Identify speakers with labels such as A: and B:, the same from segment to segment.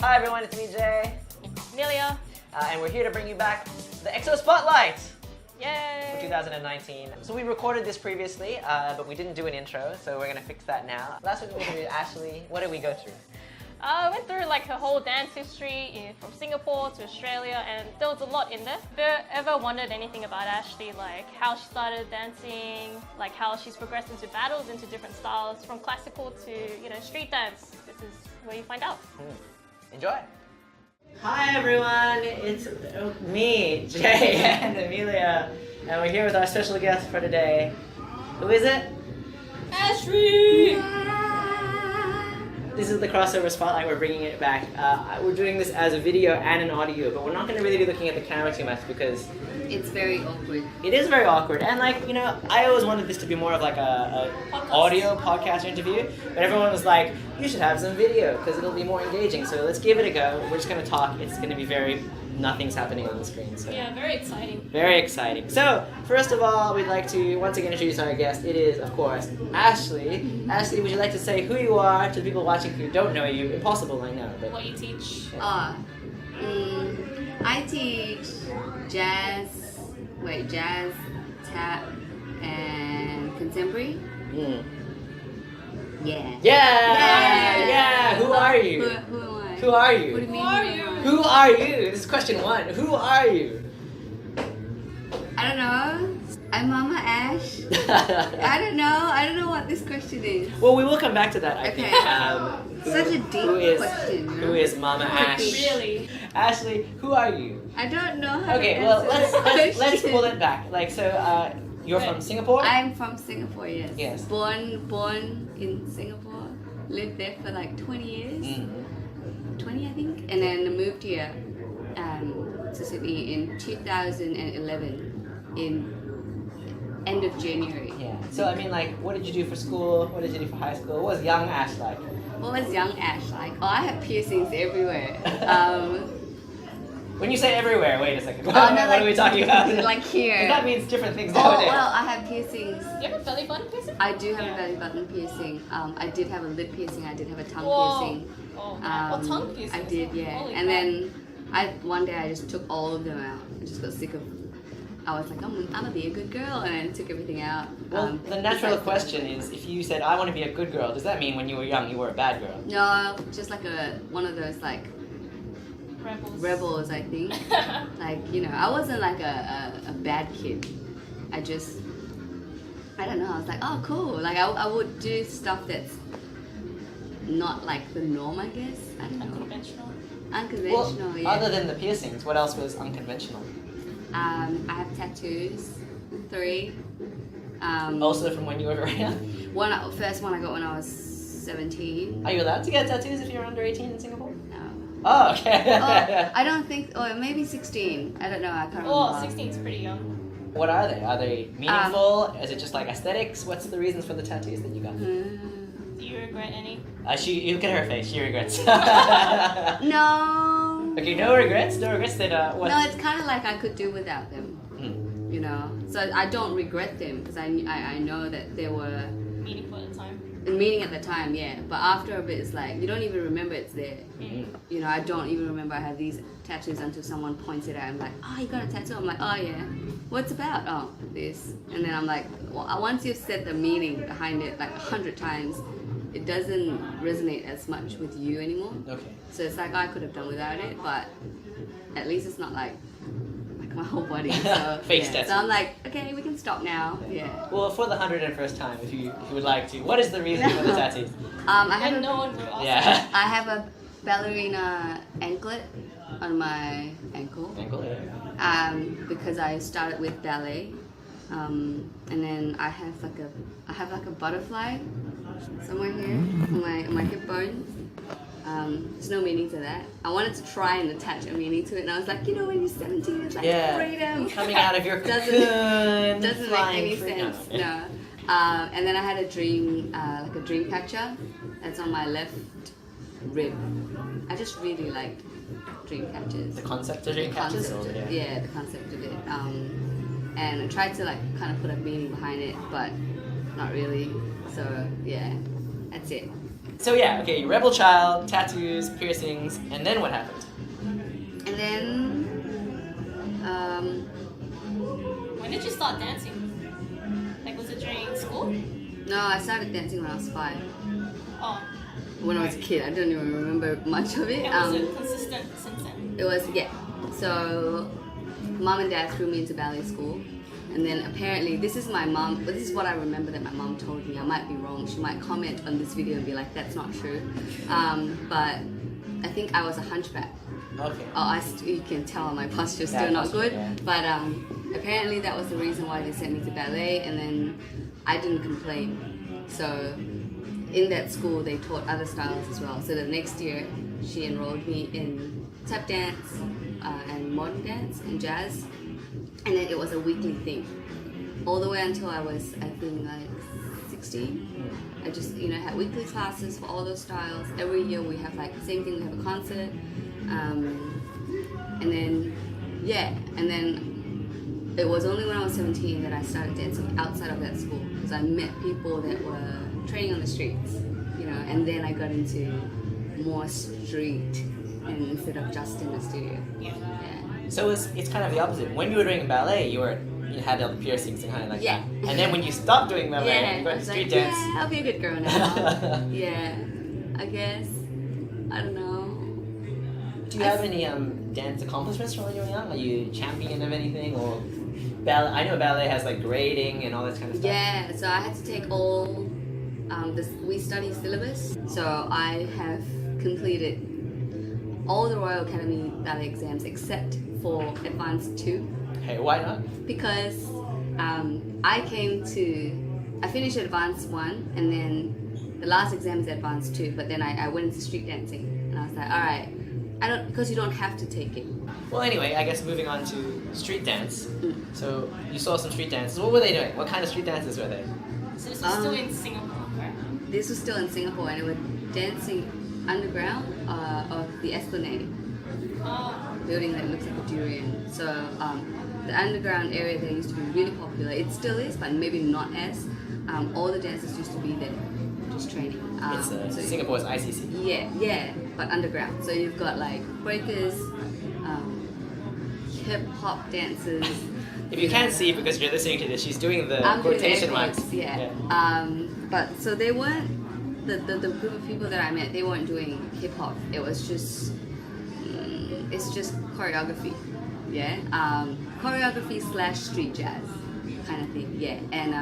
A: Hi everyone, it's me Jay,
B: Amelia.
A: and we're here to bring you back the EXO Spotlight
B: Yay!
A: for 2019. So we recorded this previously, but we didn't do an intro, so we're gonna fix that now. Last week we interviewed Ashley. What did we go through?
B: I went through like her whole dance history from Singapore to Australia, and there was a lot in there. If you ever wondered anything about Ashley, like how she started dancing, like how she's progressed into battles, into different styles, from classical to street dance, this is where you find out.
A: Enjoy! Hi everyone, it's me, Jay, and Amelia, and we're here with our special guest for today. Who is it?
B: Ashley!
A: This is the crossover spotlight, we're bringing it back. We're doing this as a video and an audio, but we're not going to really be looking at the camera too much because
C: it's very awkward.
A: It is very awkward, and I always wanted this to be more of like a audio podcast interview, but everyone was like, you should have some video because it'll be more engaging, so let's give it a go. We're just going to talk. It's going to be nothing's happening on the screen. So.
B: Yeah, very exciting.
A: Very exciting. So, first of all, we'd like to once again introduce our guest. It is, of course, Ashley. Ashley, would you like to say who you are to the people watching who don't know you? Impossible, I know. But
B: what you teach?
C: I teach jazz, tap, and contemporary. Yeah.
A: Yeah. Who are you?
C: Who am I?
A: Who are you?
C: What do you mean?
B: Who are you?
A: Who are you? This is question 1. Who are you?
C: I don't know. I'm Mama Ash. I don't know what this question is.
A: Well, we will come back to that, I
C: Okay.
A: think.
C: Such a deep question.
A: Who is Mama Ash?
B: Really?
A: Ashley, who are you?
C: I don't know how
A: Okay,
C: to
A: well,
C: answer this
A: let's
C: question.
A: pull it back. You're from Singapore?
C: I'm from Singapore, yes.
A: Yes.
C: Born in Singapore. Lived there for like 20 years. 20, I think. And then moved here to Sydney in 2011 in end of January.
A: Yeah. So, what did you do for school? What did you do for high school? What was young Ash like?
C: What was young Ash like? Oh, I have piercings everywhere.
A: When you say everywhere, wait a second.
C: No,
A: What
C: like,
A: are we talking about?
C: Like here.
A: 'Cause that means different things
C: Oh,
A: nowadays.
C: well, I have piercings.
B: Do you have a belly button piercing?
C: I do have a belly button piercing. I did have a lip piercing. I did have a tongue
B: Whoa.
C: piercing.
B: Oh, man. Tongue piercing?
C: I did, yeah.
B: Holy
C: And
B: crap.
C: then one day I just took all of them out. I just got sick of. I was like, I'm gonna be a good girl, and I took everything out.
A: Well, the natural question is, if you said, I want to be a good girl, does that mean when you were young you were a bad girl?
C: No, just like one of those like rebels, I think. I wasn't like a bad kid. I don't know. I was like, oh, cool. Like I would do stuff that's not like the norm, I guess. I don't know. Unconventional,
A: Well,
C: yeah.
A: other than the piercings, what else was unconventional?
C: I have tattoos, 3.
A: Also from when you were very young?
C: First one I got when I was 17.
A: Are you allowed to get tattoos if you're under 18 in Singapore?
C: No.
A: Oh, okay.
C: I don't think, or maybe 16. I don't know, I can't
B: Oh,
C: remember.
B: 16 is pretty young.
A: What are they? Are they meaningful? Is it just like aesthetics? What's the reasons for the tattoos that you got?
B: Do you regret any?
A: You look at her face. She regrets.
C: No.
A: Okay, no regrets. No regrets. Then what?
C: No, it's kind of like I could do without them. So I don't regret them because I know that they were
B: Meaningful at the time.
C: meaning at the time, yeah. But after a bit, it's like you don't even remember it's there. I don't even remember I have these tattoos until someone points it out. I'm like, oh, you got a tattoo? I'm like, oh yeah. What's it about? Oh, this. And then I'm like, well, once you've said the meaning behind it like 100 times, it doesn't resonate as much with you anymore.
A: Okay.
C: So it's like I could have done without it, but at least it's not like my whole body. So,
A: Face
C: yeah.
A: tattoo.
C: So I'm like, okay, we can stop now. Yeah.
A: Well, for the 101st time, if you would like to, what is the reason for the tattoos?
C: I have
B: And no one will ask.
A: Yeah.
C: I have a ballerina anklet on my ankle. Because I started with ballet, and then I have like a butterfly somewhere here on my hip bone. There's no meaning to that. I wanted to try and attach a meaning to it, and I was like, when you're 17, it's like freedom.
A: Coming out of your cocoon.
C: Doesn't make
A: flying
C: any
A: free.
C: sense. No. And then I had a dream, like a dream catcher, that's on my left rib. I just really liked dream catchers.
A: The concept of dream catchers?
C: Yeah, the concept of it. And I tried to kind of put a meaning behind it, but not really. So yeah. That's it.
A: So yeah, okay, rebel child, tattoos, piercings, and then what happened?
C: And then,
B: When did you start dancing? Like, was it during school?
C: no, I started dancing when I was 5.
B: Oh,
C: When I was a kid, I don't even remember much of it.
B: and was it consistent since then?
C: It was, yeah. So, mom and dad threw me into ballet school. And then apparently, this is my mom, but this is what I remember that my mom told me. I might be wrong. She might comment on this video and be like, that's not true. But I think I was a hunchback.
A: Okay.
C: You can tell my posture's
A: Yeah,
C: still not
A: posture,
C: good.
A: yeah.
C: But apparently that was the reason why they sent me to ballet, and then I didn't complain. So in that school, they taught other styles as well. So the next year, she enrolled me in tap dance and modern dance and jazz. And then it was a weekly thing. All the way until I was, I think, like 16. I just, had weekly classes for all those styles. Every year we have like the same thing, we have a concert. And then it was only when I was 17 that I started dancing outside of that school, because I met people that were training on the streets, and then I got into more street and instead of just in the studio.
B: Yeah.
A: So it's kind of the opposite. When you were doing ballet, you had all the piercings and kind of like that. And then when you stopped doing ballet, you went to street dance.
C: Yeah, I'll be a good girl now. Yeah, I guess. I don't know.
A: Do you have any dance accomplishments from when you were young? Are you champion of anything or ballet? I know ballet has like grading and all that kind of stuff.
C: Yeah, so I had to take all we study syllabus. So I have completed all the Royal Academy ballet exams except for Advanced 2.
A: Hey, why not?
C: Because I finished Advanced 1, and then the last exam is Advanced 2, but then I went into street dancing, and I was like, alright, because you don't have to take it.
A: Well, anyway, I guess moving on to street dance. So you saw some street dances. What were they doing? What kind of street dances were they?
B: So this was still in Singapore, right?
C: This was still in Singapore, and it was dancing underground of the Esplanade
B: Oh,
C: building that looks like a durian. So the underground area there used to be really popular. It still is, but maybe not as. All the dancers used to be there, just training.
A: It's Singapore's ICC.
C: Yeah, but underground. So you've got like breakers, hip hop dancers.
A: If you can't see because you're listening to this, she's doing the
C: I'm doing
A: quotation
C: air quotes,
A: marks.
C: yeah. But so they weren't the group of people that I met. They weren't doing hip hop. It was just it's just choreography, yeah. Choreography / street jazz kind of thing, yeah. And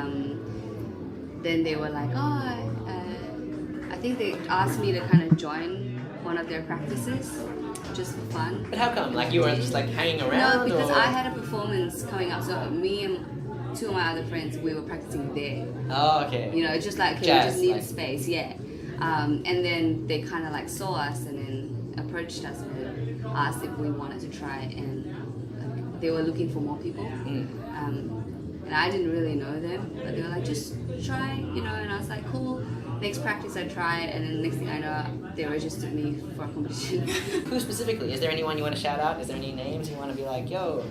C: then they were like, I think they asked me to kind of join one of their practices just for fun.
A: But how come? Like you were just like hanging around?
C: No, because
A: or?
C: I had a performance coming up. So me and 2 of my other friends, we were practicing there.
A: Oh, okay.
C: It's just like, okay,
A: Jazz,
C: we just need
A: like.
C: space, yeah. And then they kind of like saw us and then approached us and asked if we wanted to try, and like, they were looking for more people. And I didn't really know them, but they were like, just try, and I was like, cool. Next practice I tried, and then next thing I know, they registered me for a competition.
A: Who specifically? Is there anyone you want to shout out? Is there any names you want to be like, yo?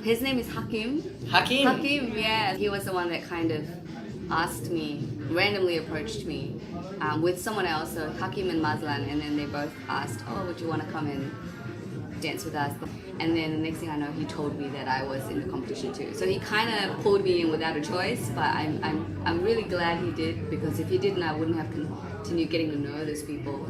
C: His name is Hakim.
A: Hakim?
C: Hakim, yeah. He was the one that kind of asked me, randomly approached me with someone else, so Hakim and Mazlan, and then they both asked, would you want to come and dance with us? And then the next thing I know, he told me that I was in the competition too. So he kind of pulled me in without a choice, but I'm really glad he did, because if he didn't, I wouldn't have continued getting to know those people,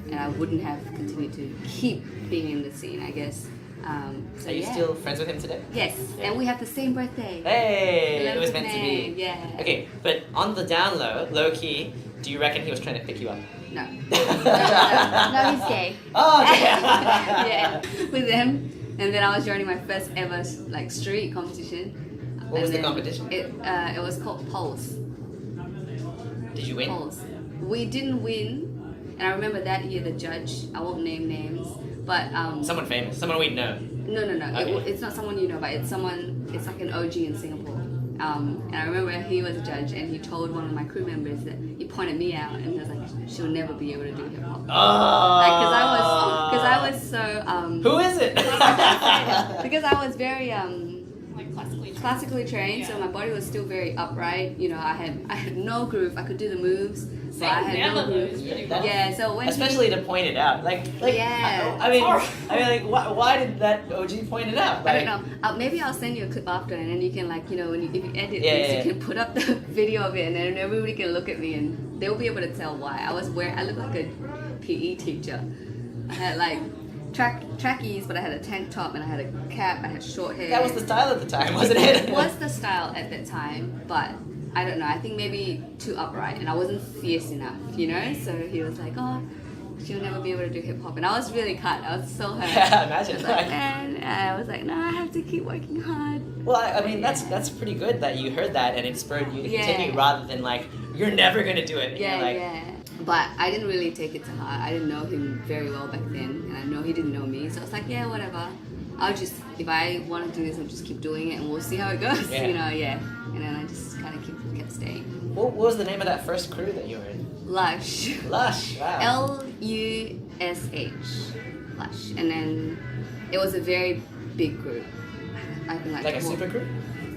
C: and I wouldn't have continued to keep being in the scene, I guess.
A: Are you still friends with him today?
C: Yes, and we have the same birthday.
A: Hey, it was meant to be.
C: Yeah.
A: Okay, but on the down low key, do you reckon he was trying to pick you up?
C: No. No, he's gay.
A: Oh, okay.
C: Yeah, with them. And then I was joining my first ever like street competition.
A: What was the competition?
C: It was called Pulse.
A: Did you win?
C: Pulse. We didn't win, and I remember that year the judge, I won't name names, but
A: Someone famous, someone we'd know.
C: No.
A: Okay.
C: It's not someone you know, but it's like an OG in Singapore. And I remember he was a judge, and he told one of my crew members that he pointed me out, and he was like, she'll never be able to do hip hop.
A: Oh.
C: Because I was so.
A: Who is it?
C: Because I was very
B: like classically
C: classically trained, so my body was still very upright. You know, I had no groove. I could do the moves, but I had no groove. Yeah, so when
A: especially to point it out, like
C: yeah,
A: I mean, like, why did that OG point it out? Like,
C: I don't know. Maybe I'll send you a clip after, and then you can, like, you know, if you edit
A: Yeah,
C: this,
A: yeah.
C: you can put up the video of it, and then everybody can look at me, and they'll be able to tell why. I look like a PE teacher. I had like trackies, but I had a tank top and I had a cap. I had short hair.
A: that was the style at the time, wasn't it?
C: It was the style at that time, but I don't know. I think maybe too upright, and I wasn't fierce enough, you know. So he was like, "Oh, she'll never be able to do hip hop," and I was really cut. I was so hurt.
A: Yeah, imagine.
C: I was like, man, I was like, no, I have to keep working hard.
A: Well, I mean, that's pretty good that you heard that and it spurred you to
C: Yeah.
A: continue rather than like you're never gonna do it. And
C: Yeah,
A: you're like,
C: yeah. But I didn't really take it to heart. I didn't know him very well back then, and I know he didn't know me. So I was like, yeah, whatever. I'll just, if I want to do this, I'll just keep doing it, and we'll see how it goes.
A: Yeah.
C: You know, yeah. And then I just kind of kept staying.
A: What was the name of that first crew that you were in?
C: Lush.
A: Lush. Wow.
C: Lush. Lush. And then it was a very big group. I think
A: Like a super crew?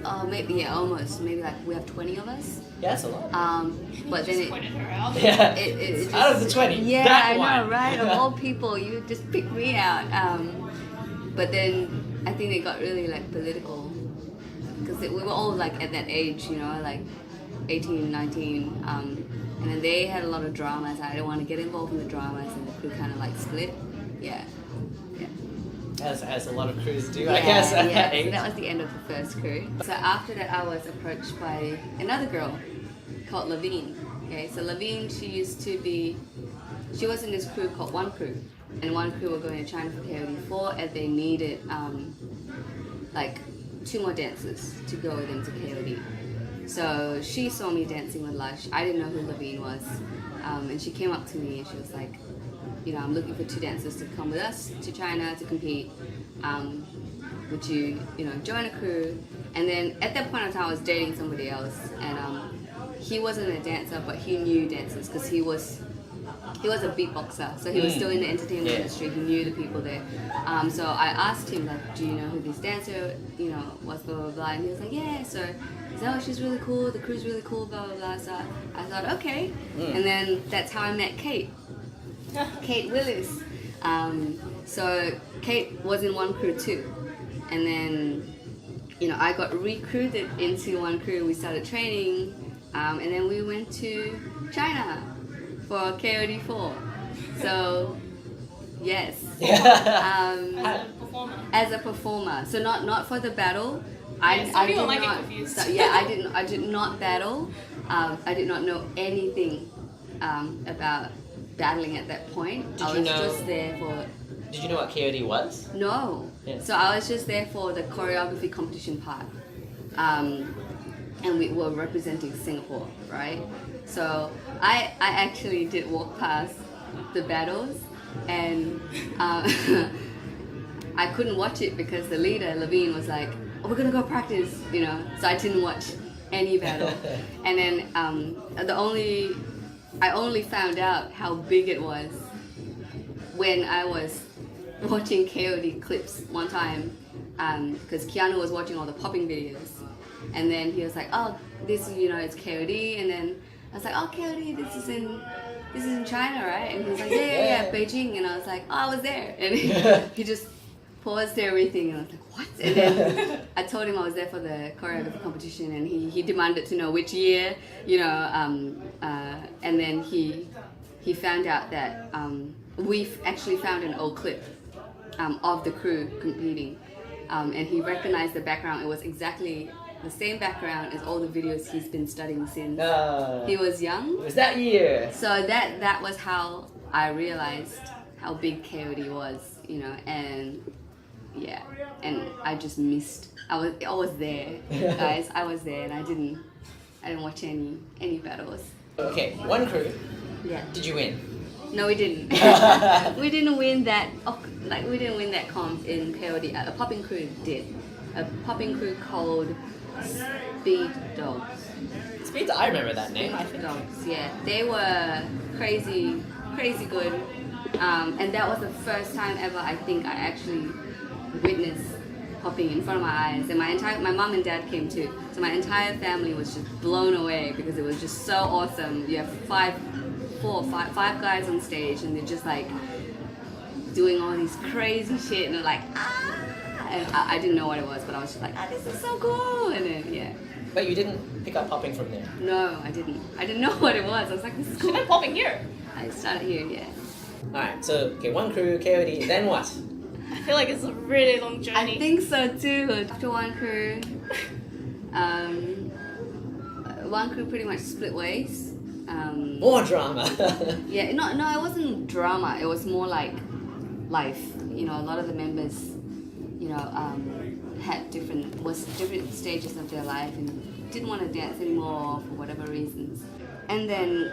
C: Oh, maybe, yeah, almost. Maybe like we have 20 of us.
A: Yeah, that's a lot.
C: But then
B: Just pointed her out.
A: Yeah.
C: it just,
A: Out of the 20.
C: yeah,
A: that
C: I
A: one.
C: know, right? Of all people, you just picked me out. But then I think they got really like political because we were all like at that age, you know, like 18, 19. And then they had a lot of dramas. I didn't want to get involved in the dramas, and the crew kind of like split. Yeah.
A: As a lot of crews do,
C: Yeah,
A: I guess. At
C: yeah.
A: that
C: So
A: age.
C: that was the end of the first crew. So after that, I was approached by another girl called Levine. Okay, so Levine, she was in this crew called One Crew, and One Crew were going to China for KOD4, and they needed like 2 more dancers to go with them to KOD. So she saw me dancing with Lush. I didn't know who Levine was, and she came up to me and she was like, you know, I'm looking for 2 dancers to come with us to China to compete. Would you, you know, join a crew? And then at that point in time, I was dating somebody else, and he wasn't a dancer, but he knew dancers because he was a beatboxer, so he was still in the entertainment industry. He knew the people there. So I asked him, like, do you know who this dancer, you know, was, blah, blah, blah. And he was like, yeah. So he said, oh, she's really cool, the crew's really cool, blah, blah, blah. So I thought, okay. And then that's how I met Kate. Kate Willis. So Kate was in One Crew too. And then, you know, I got recruited into One Crew. We started training, and then we went to China for KOD4. So, yes. As a performer. So not for the battle.
B: Some people might get
C: not.
B: confused.
C: So, yeah, I did not battle. I did not know anything about battling at that point.
A: Did
C: I
A: you
C: was
A: know-
C: just there for.
A: Did you know what KOD was?
C: No.
A: Yeah.
C: So I was just there for the choreography competition part. And we were representing Singapore, right? So I actually did walk past the battles, and I couldn't watch it because the leader, Levine, was like, oh, we're gonna go practice, you know. So I didn't watch any battle. And then I only found out how big it was when I was watching KOD clips one time, because Keanu was watching all the popping videos, and then he was like, "Oh, this is, you know, it's KOD," and then I was like, "Oh, KOD, this is in China, right?" And he was like, "Yeah, Beijing," and I was like, "Oh, I was there," and he just paused everything, and I was like, "What?" And then I told him I was there for the choreography competition, and he demanded to know which year, you know, and then he found out that we've actually found an old clip of the crew competing, and he recognized the background. It was exactly the same background as all the videos he's been studying since he was young.
A: It was that year.
C: So that was how I realized how big KOD was, you know, and yeah, and I just missed. I was there, guys. I was there, and I didn't watch any battles.
A: Okay, One Crew.
C: Yeah.
A: Did you win?
C: No, we didn't. We didn't win that. We didn't win that comp in KOD. A popping crew did. A popping crew called Speed Dogs.
A: Speed, I remember that name. I
C: Speed
A: think.
C: Dogs. Yeah, they were crazy good. And that was the first time ever I think I actually witnessed popping in front of my eyes, and my mom and dad came too. So my entire family was just blown away because it was just so awesome. You have five guys on stage, and they're just like doing all these crazy shit, and they're like, ah! And I didn't know what it was, but I was just like, ah, this is so cool! And then, yeah.
A: But you didn't pick up popping from there?
C: No, I didn't. I didn't know what it was. I was like, this is cool.
B: You've been popping here.
C: I started here, yeah.
A: Alright, so, okay, one crew, KOD, then what?
B: I feel like it's a really long
C: I
B: journey.
C: think so too. After one crew pretty much split ways.
A: More drama!
C: Yeah, no, it wasn't drama. It was more like life. You know, a lot of the members, you know, had different stages of their life and didn't want to dance anymore for whatever reasons. And then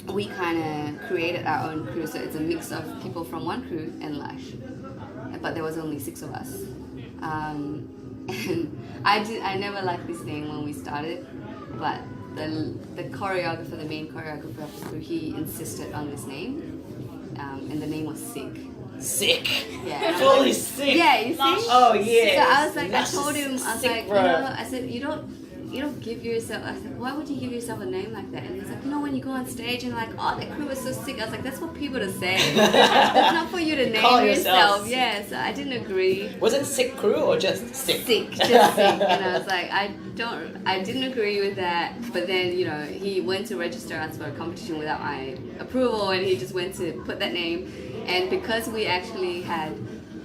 C: we kind of created our own crew, so it's a mix of people from one crew and Lash. But there was only 6 of us. And I never liked this name when we started, but the choreographer, the main choreographer of the crew, he insisted on this name, and the name was Sick.
A: Sick!
C: Yeah.
A: Fully sick!
C: Yeah, you see?
A: Oh yeah!
C: So I was like,
A: Lash
C: I told him, I was
A: sick,
C: like,
A: bro.
C: you know, I said, you don't give yourself, I said, why would you give yourself a name like that? And he's like, you know, when you go on stage and like, oh, that crew is so sick. I was like, that's for people to say. That's not for you to name
A: Call
C: yourself.
A: yourself.
C: Yeah, so I didn't agree.
A: Was it sick crew or just sick?
C: Sick, just sick. And I was like, I didn't agree with that. But then, you know, he went to register us for a competition without my approval, and he just went to put that name. And because we actually had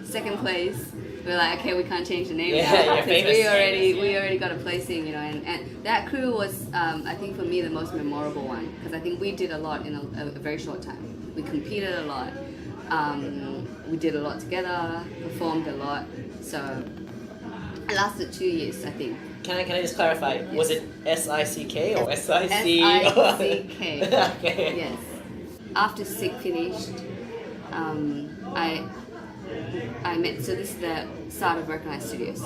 C: second place, we were like, okay, we can't change the name
A: Yeah,
C: now,
A: you're
C: because
A: famous.
C: we already got a placing, you know. And that crew was, I think for me, the most memorable one, because I think we did a lot in a very short time. We competed a lot. We did a lot together, performed a lot. So it lasted 2 years, I think.
A: Can I just clarify?
C: Yes.
A: Was it SICK or SIC?
C: SICK.
A: Okay.
C: Yes. After Sick finished, I met, so this is the start of Recognized Studios.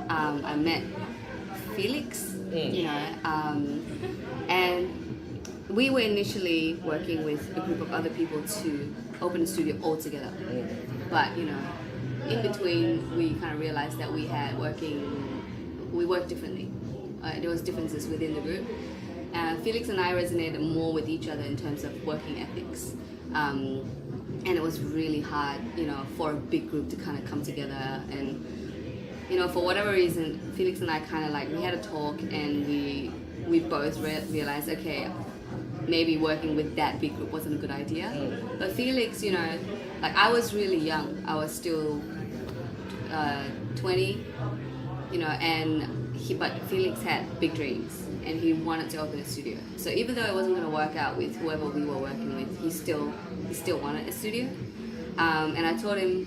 C: I met Felix, you know, and we were initially working with a group of other people to open a studio all together. But, you know, in between, we kind of realized that we worked differently. There was differences within the group. Felix and I resonated more with each other in terms of working ethics. And it was really hard, you know, for a big group to kind of come together. And, you know, for whatever reason, Felix and I kind of like, we had a talk, and we both realized, okay, maybe working with that big group wasn't a good idea. But Felix, you know, like I was really young. I was still 20, you know, but Felix had big dreams, and he wanted to open a studio. So even though it wasn't going to work out with whoever we were working with, he still wanted a studio. And I told him,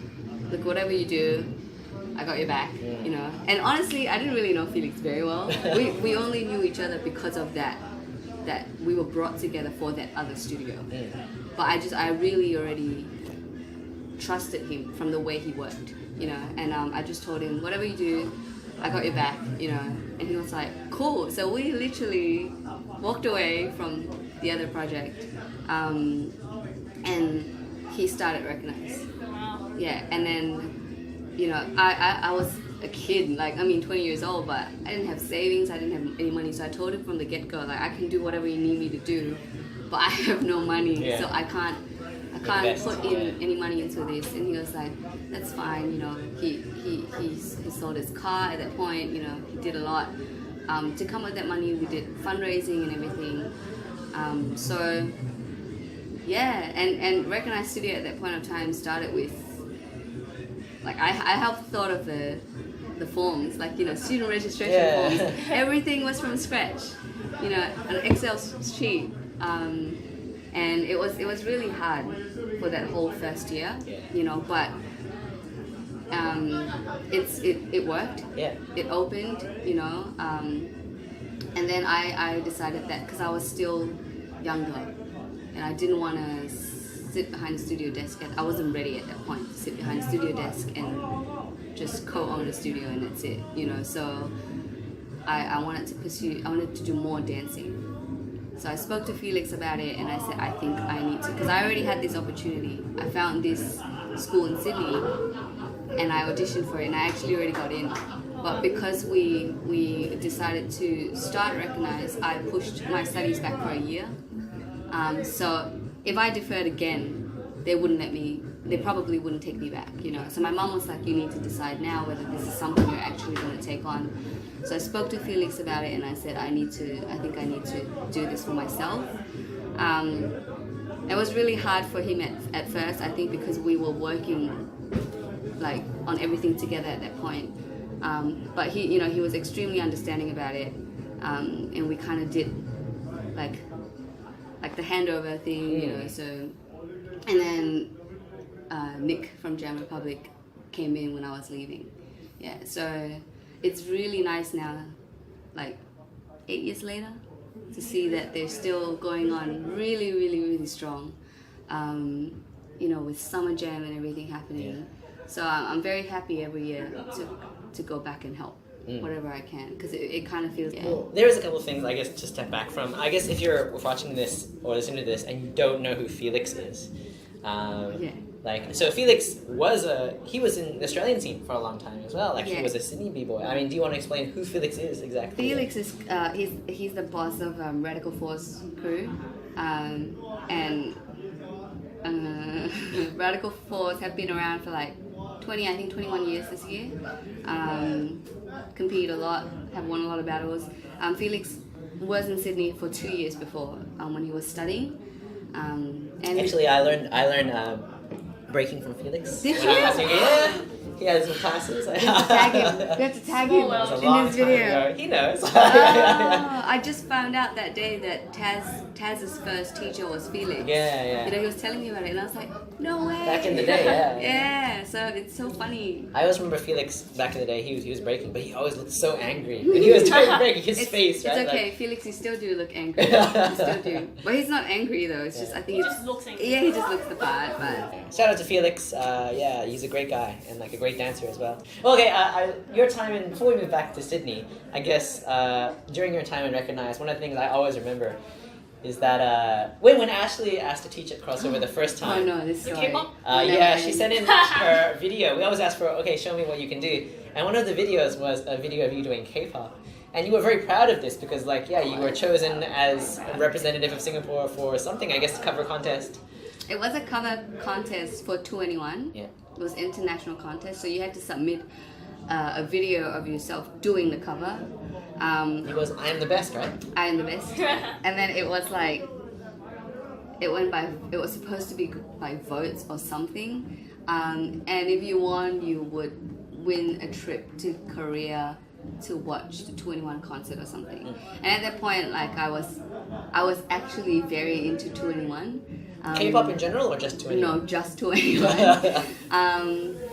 C: look, whatever you do, I got your back, you know. And honestly, I didn't really know Felix very well. We only knew each other because of that we were brought together for that other studio. But I really already trusted him from the way he worked, you know. And I just told him, whatever you do, I got your back, you know. And he was like, cool. So we literally walked away from the other project, and he started Recognize.
B: Wow.
C: Yeah, and then, you know, I was a kid, like, I mean, 20 years old, but I didn't have savings, I didn't have any money, so I told him from the get-go, like, I can do whatever you need me to do, but I have no money, so I can't put in any money into this. And he was like, that's fine, you know. He sold his car at that point, you know. He did a lot to come with that money. We did fundraising and everything, so yeah. And Recognized Studio at that point of time started with, like, I helped thought of the forms, like, you know, student registration forms. Everything was from scratch, you know, an Excel sheet. And it was really hard for that whole first year, you know, but it worked. Yeah. It opened, you know, and then I decided that, because I was still younger and I didn't want to sit behind a studio desk. I wasn't ready at that point to sit behind a studio desk and just co-own a studio and that's it, you know. So I wanted to do more dancing. So I spoke to Felix about it, and I said, I think I need to, because I already had this opportunity. I found this school in Sydney and I auditioned for it, and I actually already got in. But because we decided to start Recognize, I pushed my studies back for a year. So if I deferred again, they wouldn't let me. They probably wouldn't take me back, you know. So my mom was like, "You need to decide now whether this is something you're actually going to take on." So I spoke to Felix about it, and I said, I think I need to do this for myself. It was really hard for him at first, I think, because we were working like on everything together at that point. But he was extremely understanding about it, and we kind of did like the handover thing, you know. So, and then Nick from Jam Republic came in when I was leaving. Yeah, so it's really nice now, like 8 years later, to see that they're still going on really, really, really strong. You know, with Summer Jam and everything happening. Yeah. So I'm very happy every year to go back and help whatever I can, because it kind of feels. Yeah.
A: Well, there's a couple of things I guess to step back from. I guess if you're watching this or listening to this and you don't know who Felix is, like, so Felix was in the Australian scene for a long time as well. Like, he was a Sydney b-boy. I mean, do you want to explain who Felix is exactly?
C: Felix is he's the boss of Radical Force crew, and Radical Force have been around for like 21 years this year. Compete a lot, have won a lot of battles. Felix was in Sydney for 2 years before when he was studying. And
A: actually, I learned breaking from Felix.
C: Did you?
A: Yeah. He had some classes.
C: We have to tag him in this video.
A: He knows.
C: I just found out that day that Taz's first teacher was Felix.
A: Yeah.
C: You know, he was telling me about it, and I was like, no way.
A: Back in the day, yeah.
C: Yeah, so it's so funny.
A: I always remember Felix back in the day. He was breaking, but he always looked so angry when he was trying to break. His face, right?
C: It's okay, like, Felix. You still do look angry. You still do, but he's not angry though. It's just I think
B: he just looks angry.
C: Yeah, he just looks the part. But
A: shout out to Felix. Yeah, he's a great guy and like a great dancer as well. Well, okay, your time in, before we move back to Sydney, I guess during your time in Recognize, one of the things I always remember is that when Ashley asked to teach at Crossover the first time.
C: Oh no, this story.
B: K-pop?
A: Yeah, she sent in her video. We always ask for, okay, show me what you can do. And one of the videos was a video of you doing K-pop. And you were very proud of this because, like, yeah, you were chosen as a representative of Singapore for something, I guess, a cover contest.
C: It was a cover contest for 2NE1.
A: Yeah.
C: It was international contest, so you had to submit a video of yourself doing the cover.
A: It was I Am the Best, right?
C: I Am the Best. And then it was like, it was supposed to be by votes or something. And if you won, you would win a trip to Korea to watch the 2NE1 concert or something. And at that point, like, I was actually very into 2NE1.
A: K-pop in general or just 2NE1?
C: No, just 2NE1.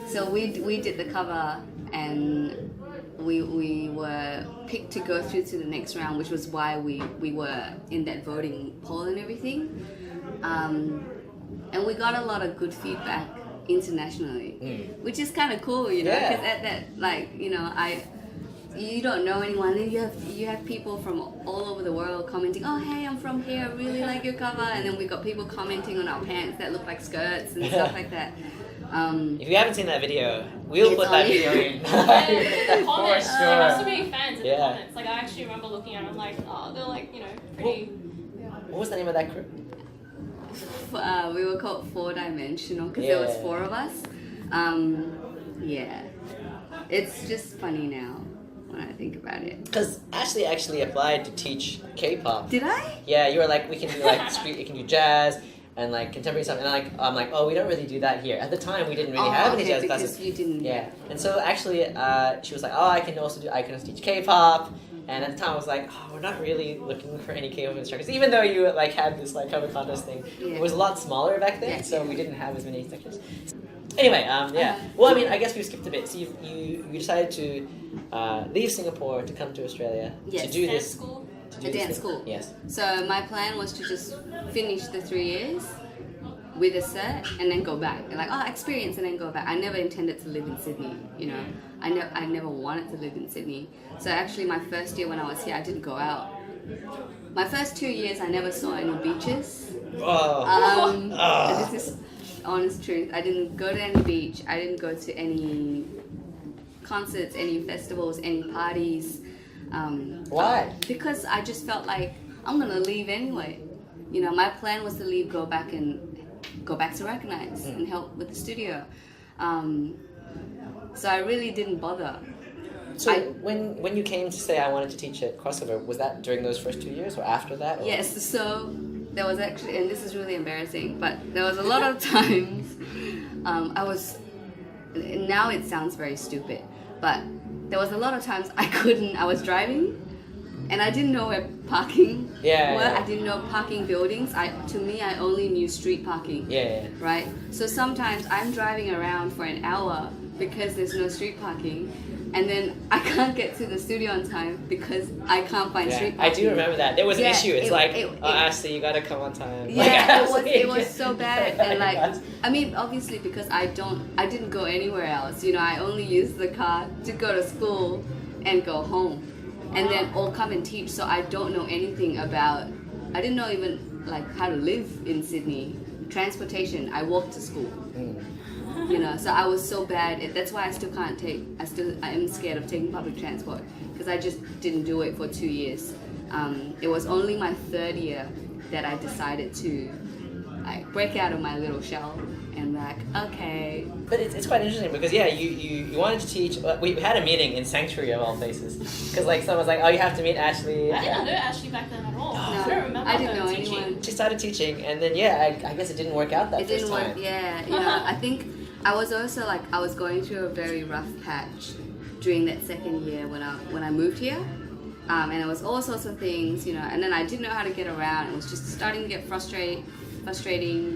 C: So we did the cover, and we were picked to go through to the next round, which was why we were in that voting poll and everything. And we got a lot of good feedback internationally, which is kind of cool, you know, because at that, like, you know, you don't know anyone, then you have people from all over the world commenting, oh hey, I'm from here, I really like your cover, and then we got people commenting on our pants that look like skirts and stuff like that.
A: If you haven't seen that video, we'll put that video in.
B: The comments,
A: for sure.
B: there were so many fans in the comments. Like, I actually remember looking at them like, oh, they're like, you know, pretty.
A: What was the name of that crew?
C: We were called 4-dimensional because there was 4 of us. Yeah, it's just funny now when I think about it.
A: Because Ashley actually applied to teach K-pop.
C: Did I?
A: Yeah, you were like, we can do like street, you can do jazz and like contemporary stuff, and I'm like, oh, we don't really do that here. At the time, we didn't really have any jazz classes.
C: You didn't.
A: Yeah, and so actually, she was like, oh, I can also teach K-pop. And at the time, I was like, oh, we're not really looking for any K-pop instructors, even though you like had this like cover contest thing. It was a lot smaller back then, so we didn't have as many instructors. Anyway, yeah. Well, I mean, I guess we've skipped a bit. So you decided to leave Singapore to come to Australia to do this.
B: School?
C: A dance school.
A: Yes.
C: So my plan was to just finish the 3 years with a cert and then go back. And like, oh, experience and then go back. I never intended to live in Sydney, you know. I never wanted to live in Sydney. So actually my first year when I was here, I didn't go out. My first 2 years, I never saw any beaches.
A: Oh.
C: This is honest truth. I didn't go to any beach. I didn't go to any concerts, any festivals, any parties.
A: Why?
C: Because I just felt like I'm gonna leave anyway. You know, my plan was to leave, go back to Recognize and help with the studio. So I really didn't bother.
A: So when you came to say I wanted to teach at Crossover, was that during those first 2 years or after that? Or?
C: Yes, so there was actually, and this is really embarrassing, but there was a lot of times now it sounds very stupid, but there was a lot of times I was driving and I didn't know where parking were. I didn't know parking buildings. To me, I only knew street parking. Right? So sometimes I'm driving around for an hour because there's no street parking, and then I can't get to the studio on time because I can't find street parking.
A: I do remember that. There was an issue. It's Ashley, you gotta come on time.
C: Yeah, it was so bad. And like, I mean, obviously because I didn't go anywhere else. You know, I only used the car to go to school and go home, and then or come and teach. So I don't know anything about. I didn't know even like how to live in Sydney. Transportation. I walked to school. You know, so I was so bad. That's why I still can't take. I am scared of taking public transport because I just didn't do it for 2 years. It was only my third year that I decided to like break out of my little shell and like, okay.
A: But it's quite interesting because you wanted to teach. We had a meeting in Sanctuary of all places because like someone was like, oh, you have to meet Ashley.
B: I didn't know Ashley back then at all.
C: No,
B: I don't remember
C: I didn't know
B: teaching.
C: anyone.
A: She started teaching, and then I guess it didn't work out that
C: It
A: first
C: didn't
A: time.
C: work. Yeah, you know, I think I was also like I was going through a very rough patch during that second year when I moved here, and it was all sorts of things, you know, and then I didn't know how to get around. It was just starting to get frustrating,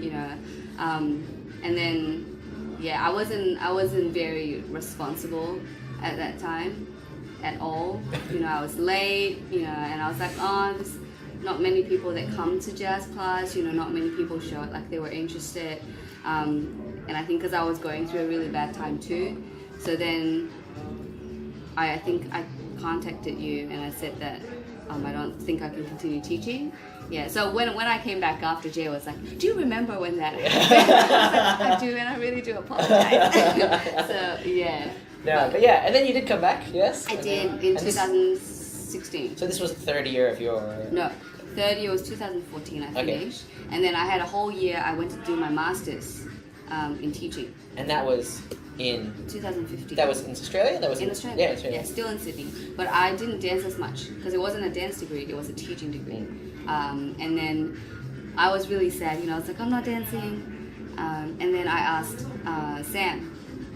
C: you know, and then I wasn't very responsible at that time at all. You know, I was late, you know, and I was like, oh, there's not many people that come to jazz class, you know, not many people showed like they were interested. And I think because I was going through a really bad time too, so then I think I contacted you and I said that I don't think I can continue teaching. Yeah, so when I came back after, Jay was like, do you remember when that happened? I do, and I really do apologize. So yeah.
A: No, but and then you did come back, yes?
C: I did in 2016.
A: So this was the third year of your...
C: No, third year was 2014 I finished. And then I had a whole year I went to do my master's in teaching.
A: And that was in...
C: 2015.
A: That was in Australia? That was
C: in Australia.
A: Yeah, Australia.
C: Yeah, still in Sydney. But I didn't dance as much because it wasn't a dance degree, it was a teaching degree. And then I was really sad, you know, I was like, I'm not dancing. And then I asked Sam,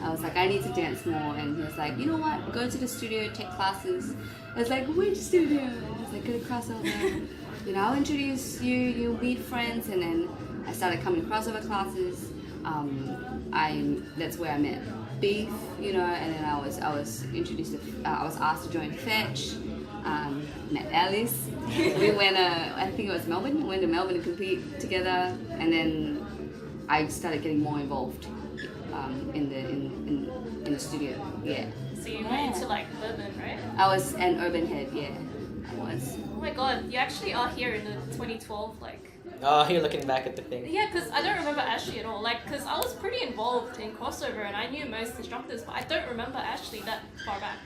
C: I was like, I need to dance more. And he was like, you know what, go to the studio, take classes. I was like, which studio? And I was like, go to Crossover. You know, I'll introduce you, you'll meet friends. And then I started coming to Crossover classes. That's where I met Beef, you know, and then I was introduced to, I was asked to join Fetch, met Alice. We went, I think it was Melbourne, we went to Melbourne to compete together, and then I started getting more involved in the studio, yeah.
B: So you went into like urban, right?
C: I was an urban head, yeah, I was.
B: Oh my god, you actually are here in the 2012, like...
A: Oh, you're looking back at the thing.
B: Yeah, because I don't remember Ashley at all. Like, because I was pretty involved in Crossover and I knew most instructors, but I don't remember Ashley that far back.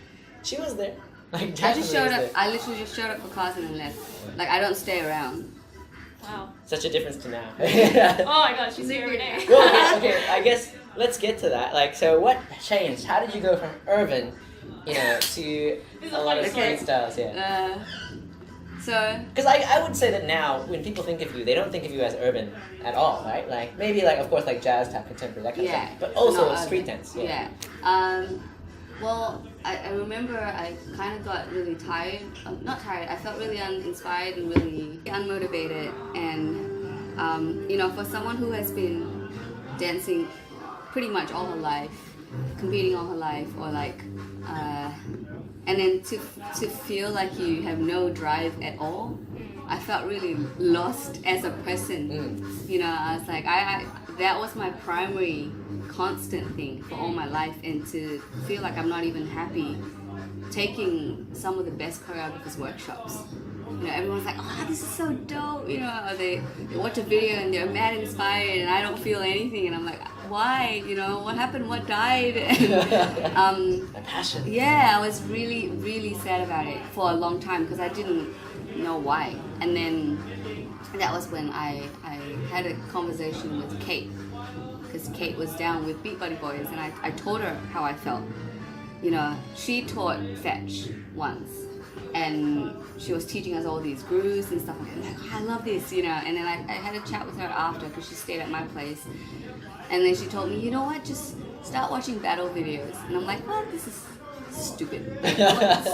A: She was there. Like,
C: I just showed up.
A: there.
C: I literally just showed up for class and then left. Like, I don't stay around.
B: Wow.
A: Such a difference to now.
B: Oh my god, she's here every day.
A: Well, okay, I guess let's get to that. Like, so what changed? How did you go from urban, you know, to a lot of street styles? Yeah. Because I would say that now, when people think of you, they don't think of you as urban at all, right? Like, maybe, like, of course, like jazz, tap, contemporary, that kind of stuff. But also street dance.
C: Yeah. Well, I remember I kind of got really tired. Not tired, I felt really uninspired and really unmotivated. And, you know, for someone who has been dancing pretty much all her life, competing all her life, or like... and then to feel like you have no drive at all, I felt really lost as a person. You know, I was like, that was my primary constant thing for all my life, and to feel like I'm not even happy taking some of the best choreographers' workshops. You know, everyone's like, oh, this is so dope. You know, or they watch a video and they're mad inspired, and I don't feel anything, and I'm like, why? You know, what happened? What died? And,
A: My passion.
C: yeah, I was really, really sad about it for a long time because I didn't know why. And then that was when I had a conversation with Kate, because Kate was down with Beat Buddy Boys, and I told her how I felt. You know, she taught fetch once, and she was teaching us all these grooves and stuff like that. Like, I love this, you know. And then I had a chat with her after because she stayed at my place, and then she told me, you know what, just start watching battle videos. And I'm like, well, this is stupid.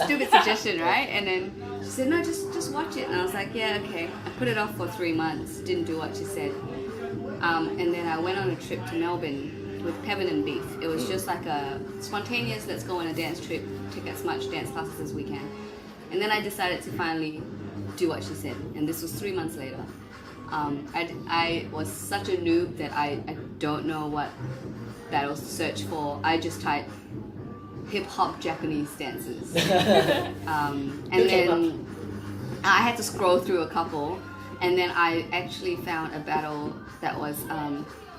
C: Stupid suggestion, right? And then she said, no, just watch it. And I was like, yeah, okay. I put it off for 3 months, didn't do what she said. And then I went on a trip to Melbourne with Pevin and Beef. It was just like a spontaneous, let's go on a dance trip, take as much dance classes as we can. And then I decided to finally do what she said. And this was 3 months later. I was such a noob that I don't know what battles to search for. I just typed hip-hop Japanese dances. And then I had to scroll through a couple, and then I actually found a battle that was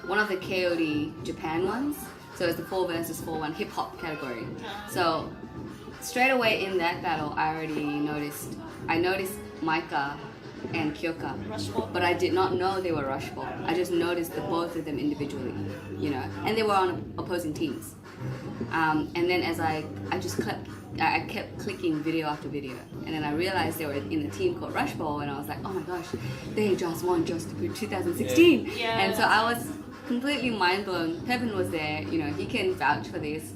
C: one of the KOD Japan ones. So it's the 4 versus 4 one hip-hop category. So straight away in that battle, I noticed Micah and Kyoka, but I did not know they were rush ball. I just noticed the both of them individually, you know, and they were on opposing teams. And then as I kept clicking video after video, and then I realized they were in a team called Rush Ball, and I was like, oh my gosh, they just won Just 2016.
B: Yeah.
C: And so I was completely mind blown. Pevin was there, you know, he can vouch for this.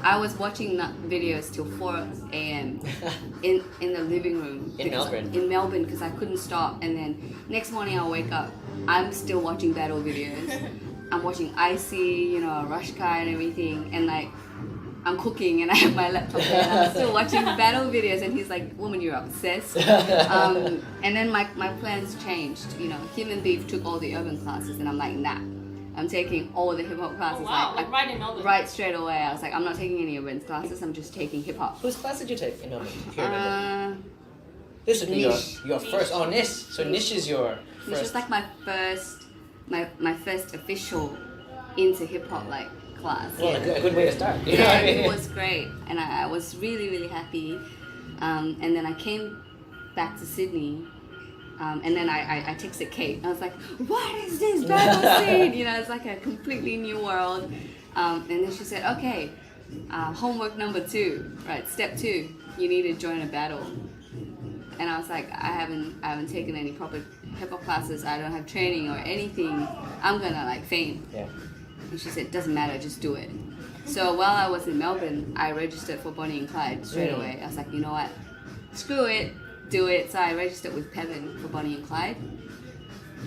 C: I was watching videos till 4 a.m. in the living room. In Melbourne, because I couldn't stop. And then next morning I'll wake up, I'm still watching battle videos. I'm watching Icy, you know, Rush Kai and everything. And like, I'm cooking and I have my laptop there and I'm still watching battle videos. And he's like, woman, you're obsessed. And then my plans changed. You know, him and Beef took all the urban classes and I'm like, nah. I'm taking all the hip-hop classes.
B: Oh, wow. Like right in Melbourne?
C: Right straight away. I was like, I'm not taking any urban classes, I'm just taking hip-hop.
A: Whose class did you take in Melbourne? If you remember? This would be your first. Oh, Nish. So Nish is your first.
C: Nish was like my first official into hip-hop like class.
A: Well,
C: yeah.
A: a good way to start. You
C: yeah,
A: know what I mean?
C: It was great. And I was really, really happy. And then I came back to Sydney. And then I texted Kate. I was like, what is this battle scene? You know, it's like a completely new world. And then she said, okay, homework number 2, right? Step 2, you need to join a battle. And I was like, I haven't taken any proper hip-hop classes. I don't have training or anything. I'm gonna like faint.
A: Yeah.
C: And she said, doesn't matter, just do it. So while I was in Melbourne, I registered for Bonnie and Clyde straight away. I was like, you know what? Screw it. Do it. So I registered with Pevin for Bonnie and Clyde,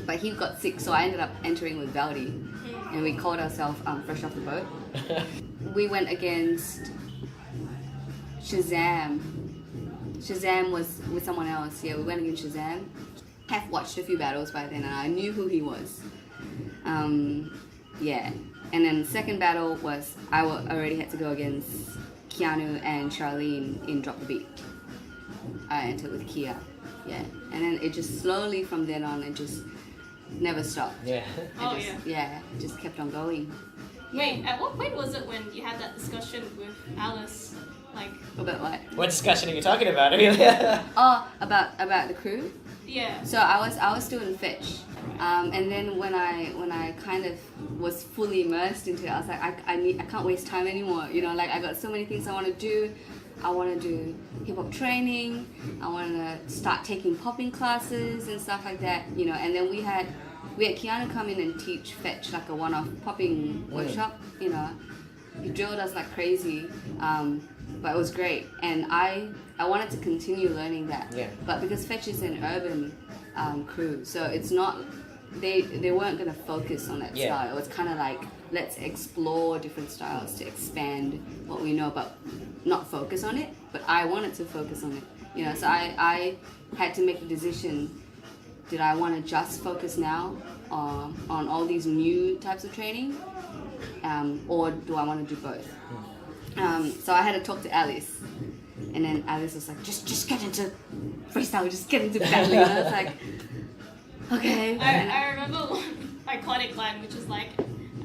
C: but he got sick, so I ended up entering with Valdi, and we called ourselves Fresh Off the Boat. We went against Shazam. Shazam was with someone else. Yeah, we went against Shazam. Have watched a few battles by then, and I knew who he was. Yeah, and then the second battle was I already had to go against Keanu and Charlene in Drop the Beat. I entered with Kia, yeah, and then it just slowly from then on, it just never stopped.
A: Yeah.
C: It just kept on going.
B: Wait, at what point was it when you had that discussion with Alice? Like
C: about what?
A: What discussion are you talking about? I mean,
C: oh, about the crew.
B: Yeah.
C: So I was still in fetch, and then when I kind of was fully immersed into it, I was like, I can't waste time anymore. You know, like I got so many things I want to do. I want to do hip-hop training, I want to start taking popping classes and stuff like that, you know, and then we had Keanu come in and teach fetch like a one-off popping workshop, you know. He drilled us like crazy, but it was great, and I wanted to continue learning that, but because fetch is an urban crew, so it's not, they weren't going to focus on that style. It was kind of like, let's explore different styles to expand what we know, but not focus on it. But I wanted to focus on it, you know. So I had to make the decision: did I want to just focus now on all these new types of training, or do I want to do both? So I had to talk to Alice, and then Alice was like, just get into freestyle, just get into battling. And I was like, okay.
B: I remember one iconic line, which is like,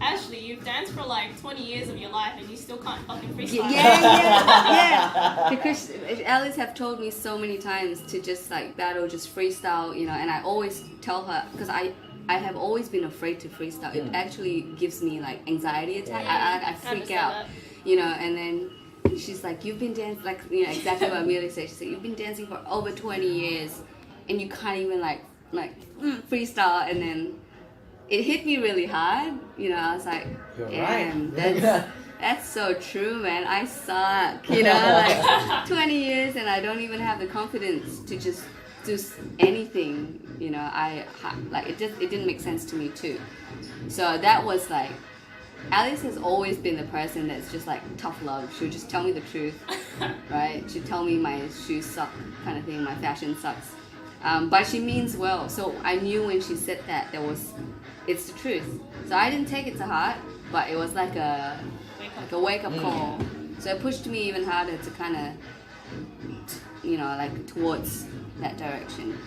B: Ashley, you've danced for like 20 years of your life and you still can't fucking freestyle.
C: Yeah. Because Alice have told me so many times to just like battle, just freestyle, you know, and I always tell her, because I have always been afraid to freestyle. It actually gives me like anxiety attack. I freak out,
B: that.
C: you know, and then she's like, you've been dancing, like, you know, exactly what Amelia said. She said, you've been dancing for over 20 years and you can't even like freestyle. And then it hit me really hard, you know. I was like, damn, that's so true, man. I suck, you know, like 20 years and I don't even have the confidence to just do anything, you know. It didn't make sense to me too. So that was like, Alice has always been the person that's just like tough love. She'll just tell me the truth, right? She'll tell me my shoes suck kind of thing, my fashion sucks. But she means well. So I knew when she said that, it's the truth. So I didn't take it to heart, but it was like a wake-up call. So it pushed me even harder to kind of, you know, like towards that direction.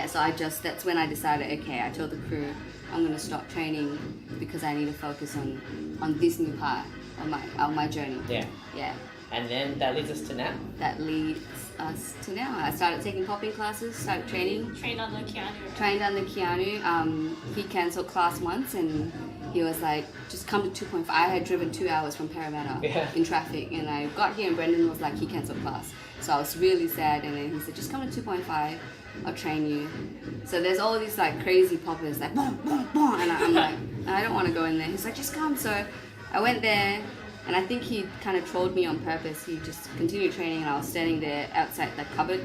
C: So that's when I decided, okay, I told the crew, I'm going to stop training because I need to focus on this new part of my journey. Yeah.
A: And then that leads us to now.
C: That leads us to now. I started taking popping classes, started training.
B: Trained under Keanu.
C: Trained under Keanu. He cancelled class once and he was like, just come to 2.5. I had driven 2 hours from Parramatta in traffic and I got here and Brendan was like, he cancelled class. So I was really sad and then he said, just come to 2.5. I'll train you. So there's all these like crazy poppers like boom, boom, boom, and I'm like, I don't want to go in there. He's like, just come. So I went there, and I think he kind of trolled me on purpose. He just continued training, and I was standing there outside the cupboard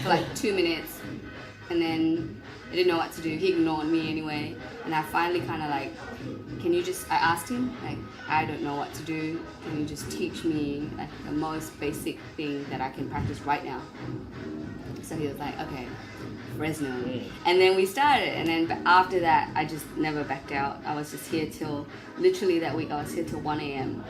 C: for like 2 minutes, and then I didn't know what to do. He ignored me anyway, and I finally kind of like, I asked him, like, I don't know what to do. Can you just teach me like the most basic thing that I can practice right now? So he was like, okay, Fresno. And then we started, and then after that, I just never backed out. I was just here till, literally that week, I was here till 1 a.m.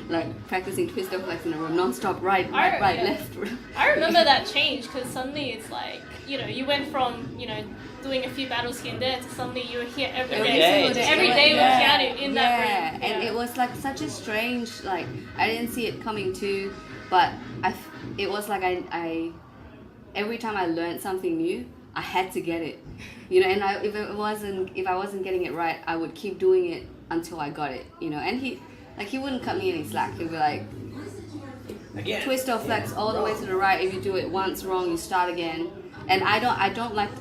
C: Like practicing twist flex in a room, non-stop, right, left.
B: I remember that change, because suddenly it's like, you know, you went from, you know, doing a few battles here and there to suddenly you were here every day with Keanu in that room.
C: And it was like such a strange, like, I didn't see it coming too, but it was like I every time I learned something new, I had to get it, you know. And if I wasn't getting it right, I would keep doing it until I got it, you know. And he wouldn't cut me any slack. He'd be like, again, twist or flex all the way to the right. If you do it once wrong, you start again. And I don't like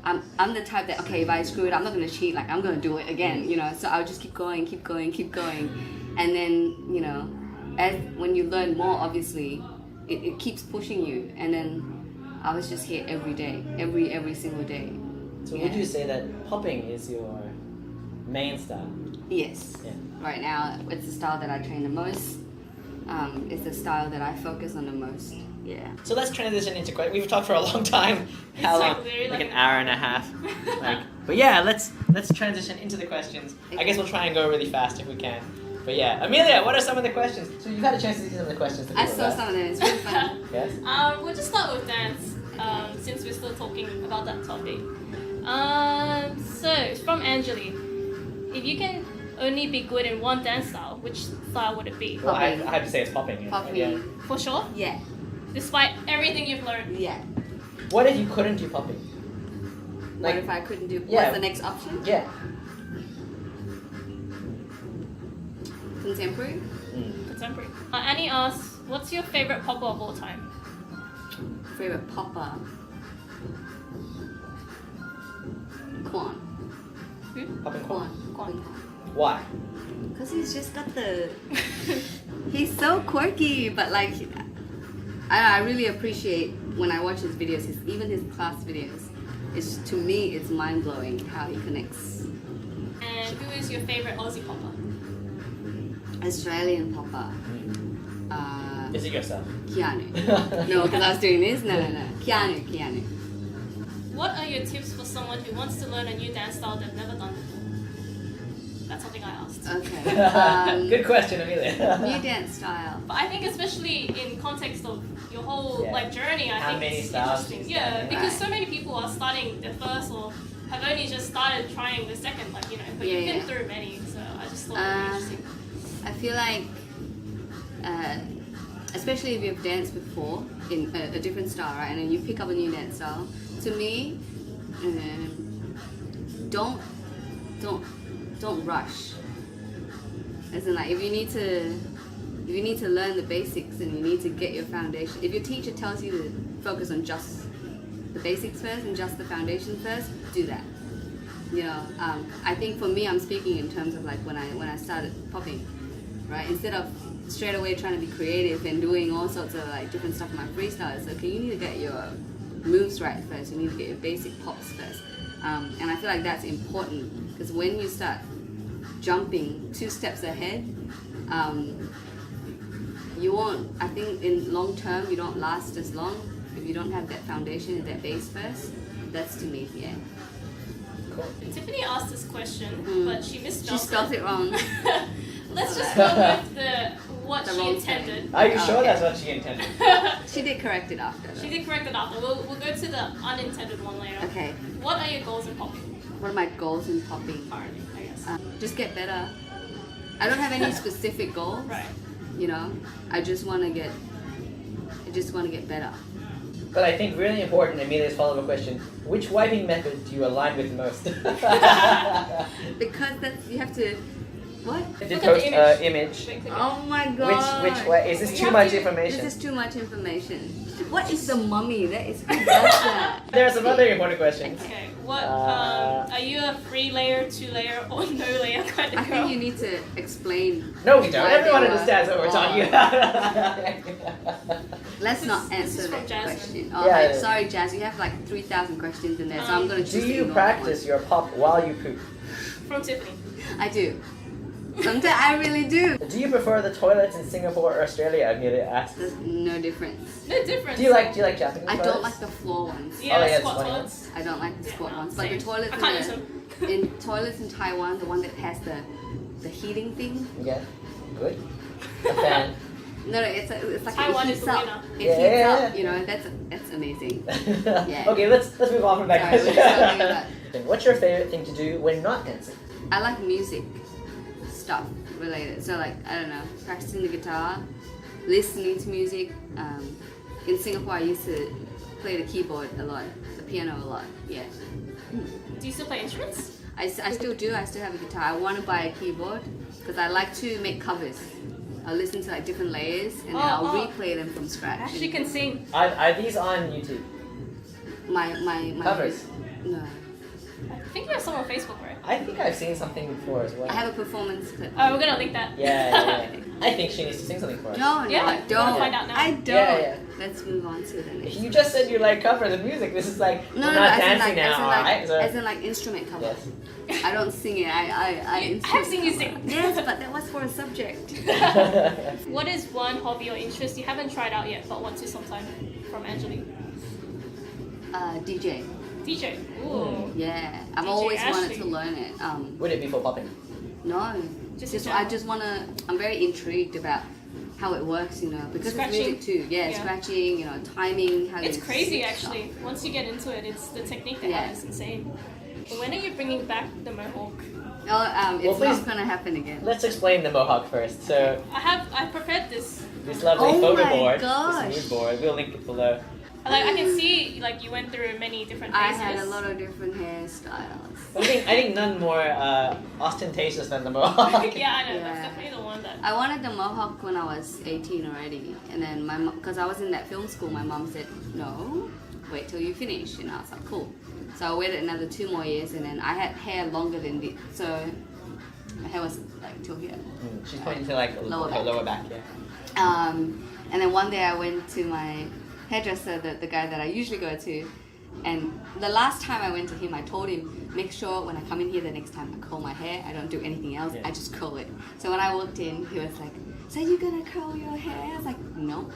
C: I'm the type that, okay, if I screw it, I'm not gonna cheat. Like, I'm gonna do it again, you know. So I'll just keep going, and then, you know, when you learn more, obviously, it keeps pushing you. And then I was just here every day, every single day.
A: So would you say that popping is your main style?
C: Yes. Yeah. Right now, it's the style that I train the most. It's the style that I focus on the most. Yeah.
A: So let's transition into questions. We've talked for a long time. How long? Like an hour and a half. But yeah, let's transition into the questions. Okay. I guess we'll try and go really fast if we can. But yeah, Amelia, what are some of the questions? So you've had a chance to see some of the questions.
C: I saw some of them. It's really fun.
A: Yes.
B: We'll just start with dance, since we're still talking about that topic. So it's from Angeli. If you can only be good in one dance style, which style would it be?
A: Well, I have to say it's popping.
C: Popping.
A: Yeah.
B: For sure?
C: Yeah.
B: Despite everything you've learned?
C: Yeah.
A: What if you couldn't do popping?
C: Like, what if I couldn't do? What's the next option?
A: Yeah.
C: Contemporary?
B: Contemporary. Annie asks, what's your favorite popper of all time?
C: Favorite popper? Quan.
A: Who? Popping Quan. Why?
C: Because he's just got the... He's so quirky, but like... I really appreciate when I watch his videos, even his class videos. To me, it's mind-blowing how he connects.
B: And who is your favorite Aussie popper?
C: Australian popper.
A: Is it yourself?
C: Keanu. No, because I was doing this. No. Keanu.
B: What are your tips for someone who wants to learn a new dance style they've never done before? That's something I asked.
C: Okay.
A: Good question, Amelia.
C: New dance style.
B: But I think especially in context of your whole
A: Yeah.
B: like journey. I
A: How
B: think
A: many
B: it's
A: styles
B: interesting.
A: she's
B: Yeah,
A: done.
B: because
C: Right.
B: so many people are starting the first or have only just started trying the second, like but
C: Yeah,
B: you've been
C: yeah.
B: through many, so I just thought it would be interesting.
C: I feel like, especially if you've danced before in a different style, right, and then you pick up a new dance style. To me, don't rush. As in, like, if you need to learn the basics and you need to get your foundation. If your teacher tells you to focus on just the basics first and just the foundation first, do that. You know, I think for me, I'm speaking in terms of like when I started popping, right? Instead of straight away trying to be creative and doing all sorts of like different stuff in my freestyle, it's okay. You need to get your moves right first. You need to get your basic pops first, and I feel like that's important because when you start jumping 2 steps ahead, you won't. I think in long term, you don't last as long if you don't have that foundation and that base first. That's to me, yeah.
A: Cool.
B: Tiffany asked this question, but she misspelled
C: She spelled it wrong.
B: Let's just go with what
C: The
B: she
C: wrong
B: intended.
A: Are you
C: Oh,
A: sure
C: okay.
A: that's what she intended?
C: She did correct it after.
B: She
C: Though.
B: did correct it after. We'll go to the unintended one later.
C: Okay.
B: What are your goals in popping
C: What are my goals in popping?
B: currently, I guess?
C: Just get better. I don't have any specific goals.
B: Right.
C: You know, I just want to get better.
A: But I think really important, Amelia's follow-up question, which wiping method do you align with most?
C: Because that's you have to. What?
A: Did
B: Look at
A: post
B: the
A: image.
B: Wait, click it.
C: Oh my god.
A: Which way? Is this
B: We
A: too
B: have
A: much
B: to-
A: information?
C: This is too much information. What is the mummy? That is who does that?
A: There are some other important questions.
B: Okay. What?
A: Uh,
B: Are you a 3-layer, 2-layer, or no layer kind of
C: I
B: girl?
C: think you need to explain.
A: No, we don't.
C: why
A: Everyone
C: they were
A: understands what we're talking
C: wrong.
A: about.
C: Let's
B: This
C: not
B: is
C: answer
B: from
C: that
B: Jasmine.
C: question. Oh,
A: Yeah,
C: I'm
A: yeah.
C: sorry, Jazz. You have like 3,000 questions in there, so I'm gonna choose
A: Do
C: to
A: you
C: ignore that
A: practice your pop while you poop?
B: From Tiffany.
C: one. I do. Sometimes I really do.
A: Do you prefer the toilets in Singapore or Australia? Amelia asked.
C: There's no difference.
B: No difference.
A: Do you like Japanese
C: I
A: toilets?
C: don't like the floor ones.
B: Yeah,
A: Oh, yeah,
B: squat
A: it's funny.
B: toilets.
C: I don't like the
B: Yeah,
C: squat
B: no,
C: ones. But the
B: same.
C: toilets
B: I can't use them.
C: in toilets in Taiwan, the one that has the heating thing.
A: Yeah. Good. A fan.
C: No, it's like
B: Taiwan
C: it
B: is
C: heats
B: the
C: up.
B: winner.
C: It
A: Yeah,
C: heats
A: yeah,
C: up.
A: yeah.
C: You know, that's amazing. Yeah.
A: Okay, let's move on from that
C: Sorry,
A: question.
C: we're talking about-
A: What's your favorite thing to do when not dancing?
C: I like music stuff related. So like I don't know, practicing the guitar, listening to music. In Singapore, I used to play the keyboard a lot, the piano a lot. Yeah.
B: Do you still play instruments?
C: I still do. I still have a guitar. I want to buy a keyboard because I like to make covers. I'll listen to like different layers and then I'll replay them from scratch.
B: Ashley can sing.
A: Are these on YouTube?
C: My
A: Covers?
C: No,
B: I think you have some on Facebook, right?
A: I think I've seen something before as well.
C: I have a performance clip.
B: Oh, we're gonna link that.
A: Yeah. I think she needs to sing something for us.
C: No,
B: Yeah,
C: I
B: you wanna
C: don't.
B: find out now?
C: I don't.
A: Yeah.
C: Let's move on to the next.
A: You just said you like covers of music. This is like
C: No,
A: we're
C: no,
A: not
C: as in
A: dancing
C: like,
A: now,
C: as in like,
A: alright? So,
C: as in like instrument covers.
A: yes.
C: I don't sing it. I
B: have seen you sing.
C: Yes, but that was for a subject.
B: What is one hobby or interest you haven't tried out yet but want to sometime? From Angelique.
C: DJ.
B: DJ. Ooh.
C: Yeah, I've
B: DJ
C: always wanted
B: Ashley.
C: to learn it.
A: Would it be for popping?
C: No,
B: Just
C: just
B: in
C: I
B: general.
C: just wanna. I'm very intrigued about how it works. You know, because
B: Scratching.
C: it's music too. Yeah,
B: Yeah.
C: scratching. You know, timing. How
B: It's
C: you
B: crazy
C: switch
B: actually.
C: stuff.
B: Once you get into it, it's the technique they
C: Yeah.
B: have is insane. When are you bringing back the mohawk?
C: Oh, it's
A: Well, please-
C: not gonna happen again.
A: Let's explain the mohawk first. So
B: I prepared this.
A: this lovely
C: Oh
A: photo
C: my
A: board,
C: gosh.
A: this mood board, we'll link it below.
B: Like I can see like you went through many different
C: I
B: phases.
C: had a lot of different hairstyles.
A: I think none more ostentatious than the mohawk.
B: Yeah, I know.
C: Yeah.
B: That's definitely the one that.
C: I wanted the mohawk when I was 18 already, and then my mom, because I was in that film school, my mom said, "No, wait till you finish," and I was like, "Cool." So I waited another 2 more years, and then I had hair longer than this, so my hair was like till here.
A: She's pointing to like
C: Lower
A: her
C: back.
A: lower back, yeah.
C: And then one day I went to my hairdresser, the guy that I usually go to, and the last time I went to him, I told him, make sure when I come in here the next time I curl my hair, I don't do anything else,
A: Yeah.
C: I just curl it. So when I walked in, he was like, so you gonna curl your hair? I was like, no,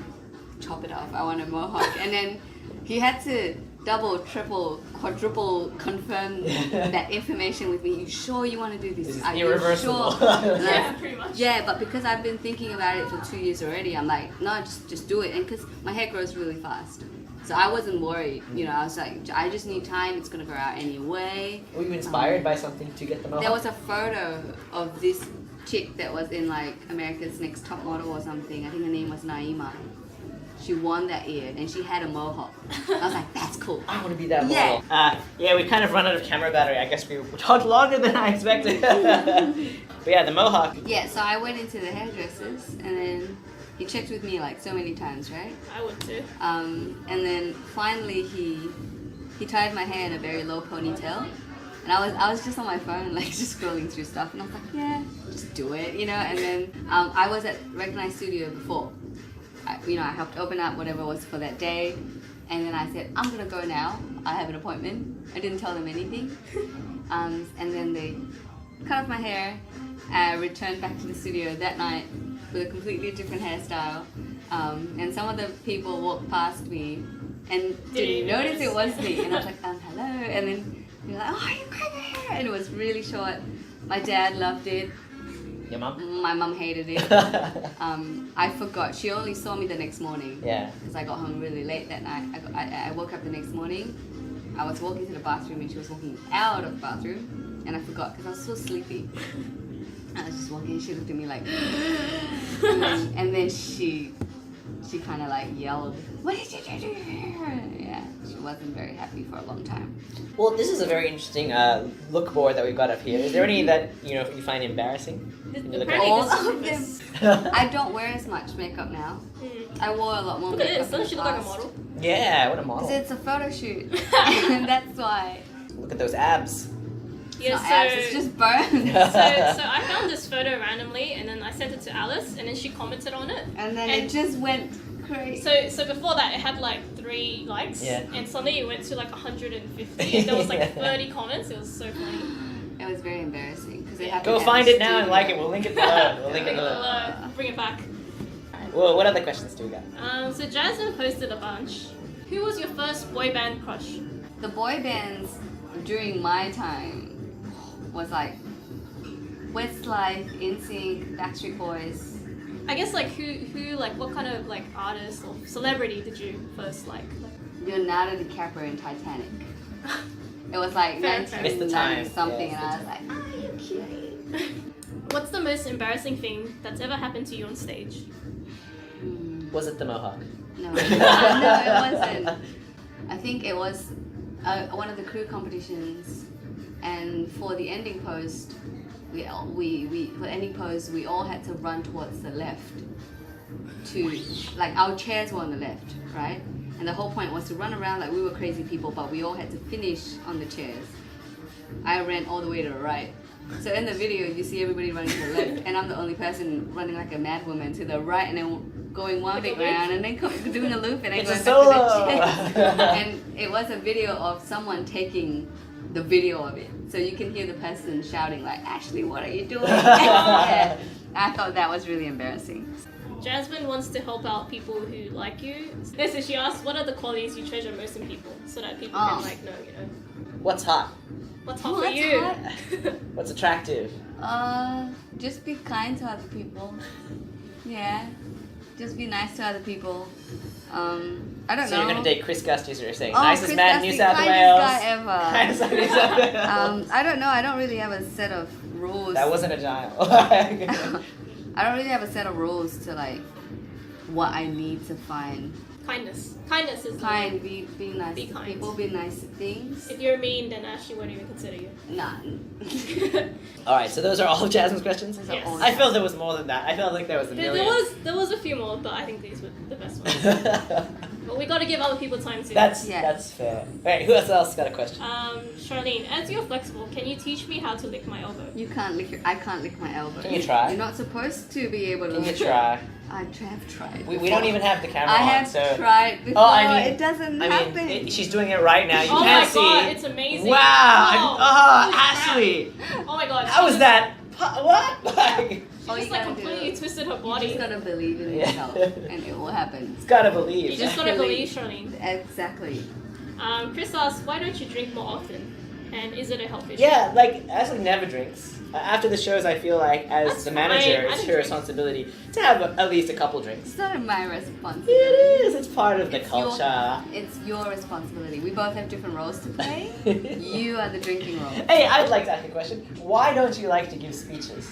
C: chop it off, I want a mohawk. And then he had to double, triple, quadruple confirm that information with me. You sure you want to do this?
A: This is
C: Are you
A: irreversible.
C: sure? And
B: Yeah, pretty much.
C: yeah, but because I've been thinking about it for 2 years already, I'm like, no, just do it. And because my hair grows really fast. So I wasn't worried. You know, I was like, I just need time. It's going to grow out anyway.
A: Were you inspired by something to get the mohawk?
C: There was a photo of this chick that was in like America's Next Top Model or something. I think her name was Naima. She won that year and she had a mohawk. I was like, that's cool.
A: I want to be that model.
C: Yeah.
A: Yeah, we kind of run out of camera battery. I guess we talked longer than I expected. But yeah, the mohawk.
C: Yeah, so I went into the hairdressers and then he checked with me like so many times, right?
B: I would too.
C: And then finally he tied my hair in a very low ponytail. And I was just on my phone, like just scrolling through stuff, and I was like, yeah, just do it, you know. And then I was at Recognize Studio before. I helped open up whatever was for that day, and then I said, I'm gonna go now. I have an appointment. I didn't tell them anything, and then they cut off my hair. I returned back to the studio that night with a completely different hairstyle, and some of the people walked past me and didn't notice it was me, and I was like, hello, and then they were like, oh, you cut your hair, and it was really short. My dad loved it.
A: Your mum?
C: My mum hated it. I forgot. She only saw me the next morning.
A: Yeah.
C: Because I got home really late that night. I woke up the next morning. I was walking to the bathroom and she was walking out of the bathroom. And I forgot because I was so sleepy. I was just walking and she looked at me like... and then she kind of like yelled, what did you do? Yeah, she wasn't very happy for a long time.
A: Well, this is a very interesting look board that we've got up here. Is there any that you find embarrassing? When you look at
C: All
A: it?
C: of them. I don't wear as much makeup now. I wore a lot more
B: Look at
C: makeup.
B: this. Doesn't she look like a model?
A: Yeah, what a model.
C: Because it's a photo shoot. And that's why.
A: Look at those abs.
C: It's
B: Yeah,
C: not abs, it's just bones.
B: so I found this photo randomly, and then I sent it to Alice, and then she commented on it.
C: And then it just went crazy.
B: So before that, it had like 3 likes,
A: Yeah.
B: and suddenly it went to like 150, and there was like 30 comments. It was so funny.
C: It was very embarrassing because it happened.
A: Go
C: at
A: find
C: the
A: it now and
C: studio.
A: like it. We'll link it below. We'll link it below.
B: Bring it back.
A: Well, what other questions do we got?
B: So Jasmine posted a bunch. Who was your first boy band crush?
C: The boy bands during my time was like Westlife, NSYNC, Backstreet Boys.
B: I guess like who like what kind of like artist or celebrity did you first like?
C: Leonardo DiCaprio in Titanic. It was like
B: Fair.
C: 1990 something,
A: Yeah,
C: and I was like, oh, you cute.
B: What's the most embarrassing thing that's ever happened to you on stage?
A: Was it the mohawk?
C: No, no, it wasn't. I think it was one of the crew competitions, and for the ending post, we for ending pose we all had to run towards the left. Like our chairs were on the left, right? And the whole point was to run around like we were crazy people, but we all had to finish on the chairs. I ran all the way to the right. So in the video, you see everybody running to the left, and I'm the only person running like a mad woman to the right, and then going one big round, and then doing a loop, and then
A: It's a
C: going back
A: solo.
C: to the chairs. And it was a video of someone taking the video of it, so you can hear the person shouting like, "Ashley, what are you doing?" Yeah. I thought that was really embarrassing.
B: Jasmine wants to help out people who like you. So she asked, what are the qualities you treasure most in people, so that people can like know,
A: What's hot?
B: what's hot
C: Oh,
B: for
C: that's
B: you.
C: hot.
A: What's attractive?
C: Just be kind to other people. Yeah, just be nice to other people. I don't
A: So
C: know.
A: you're gonna date Chris Gustis, you're saying?
C: Oh,
A: Nicest
C: Chris
A: man in
C: Gusty,
A: New South
C: kindest
A: Wales.
C: guy ever.
A: Kindest man in New South Wales.
C: I don't know. I don't really have a set of rules.
A: That wasn't a giant.
C: I don't really have a set of rules to like what I need to find.
B: Kindness is
C: Kind, be nice
B: Be
C: to
B: kind.
C: people, be nice to things.
B: If you're mean, then Ashley won't even consider you.
C: Nah.
A: Alright, so those are all of Jasmine's questions?
B: Yes.
C: all
A: I felt there was more than that. I felt like there was a
B: There
A: million.
B: was a few more, but I think these were the best ones. But we got to give other people time too.
A: That's
C: Yes.
A: fair. Alright, who else got a question?
B: Charlene, as you're flexible, can you teach me how to lick my elbow?
C: You can't lick I can't lick my elbow.
A: Can you try?
C: You're not supposed to be able to
A: Can you
C: lick
A: try?
C: I have tried.
A: We don't even have the camera
C: I
A: on,
C: have
A: so...
C: tried before.
A: Oh, I mean,
C: it doesn't
A: I
C: happen.
A: mean, she's doing it right now. You
B: Oh
A: can't
B: my
A: see.
B: god, it's amazing.
A: Wow!
B: Holy crap.
A: Ashley!
B: Oh my god.
A: How
B: she
A: was
B: just-
A: that? What? Like,
B: She
C: All
B: just
C: you
B: like
C: gotta do-
B: completely twisted her
C: You
B: body.
C: just gotta believe in
A: Yeah.
C: yourself, and it will happen.
A: it's gotta believe.
B: You just gotta believe, Charlene.
C: Exactly.
B: Chris asks, why don't you drink more often? And is it a health issue?
A: Yeah, like Ashley never drinks. After the shows, I feel like as
B: That's
A: the manager,
B: fine.
A: it's her responsibility to have at least a couple drinks.
C: It's not my responsibility.
A: It is. It's part of the
C: It's
A: culture.
C: It's your responsibility. We both have different roles to play. You are the drinking role.
A: Hey, I'd like to ask you a question. Why don't you like to give speeches?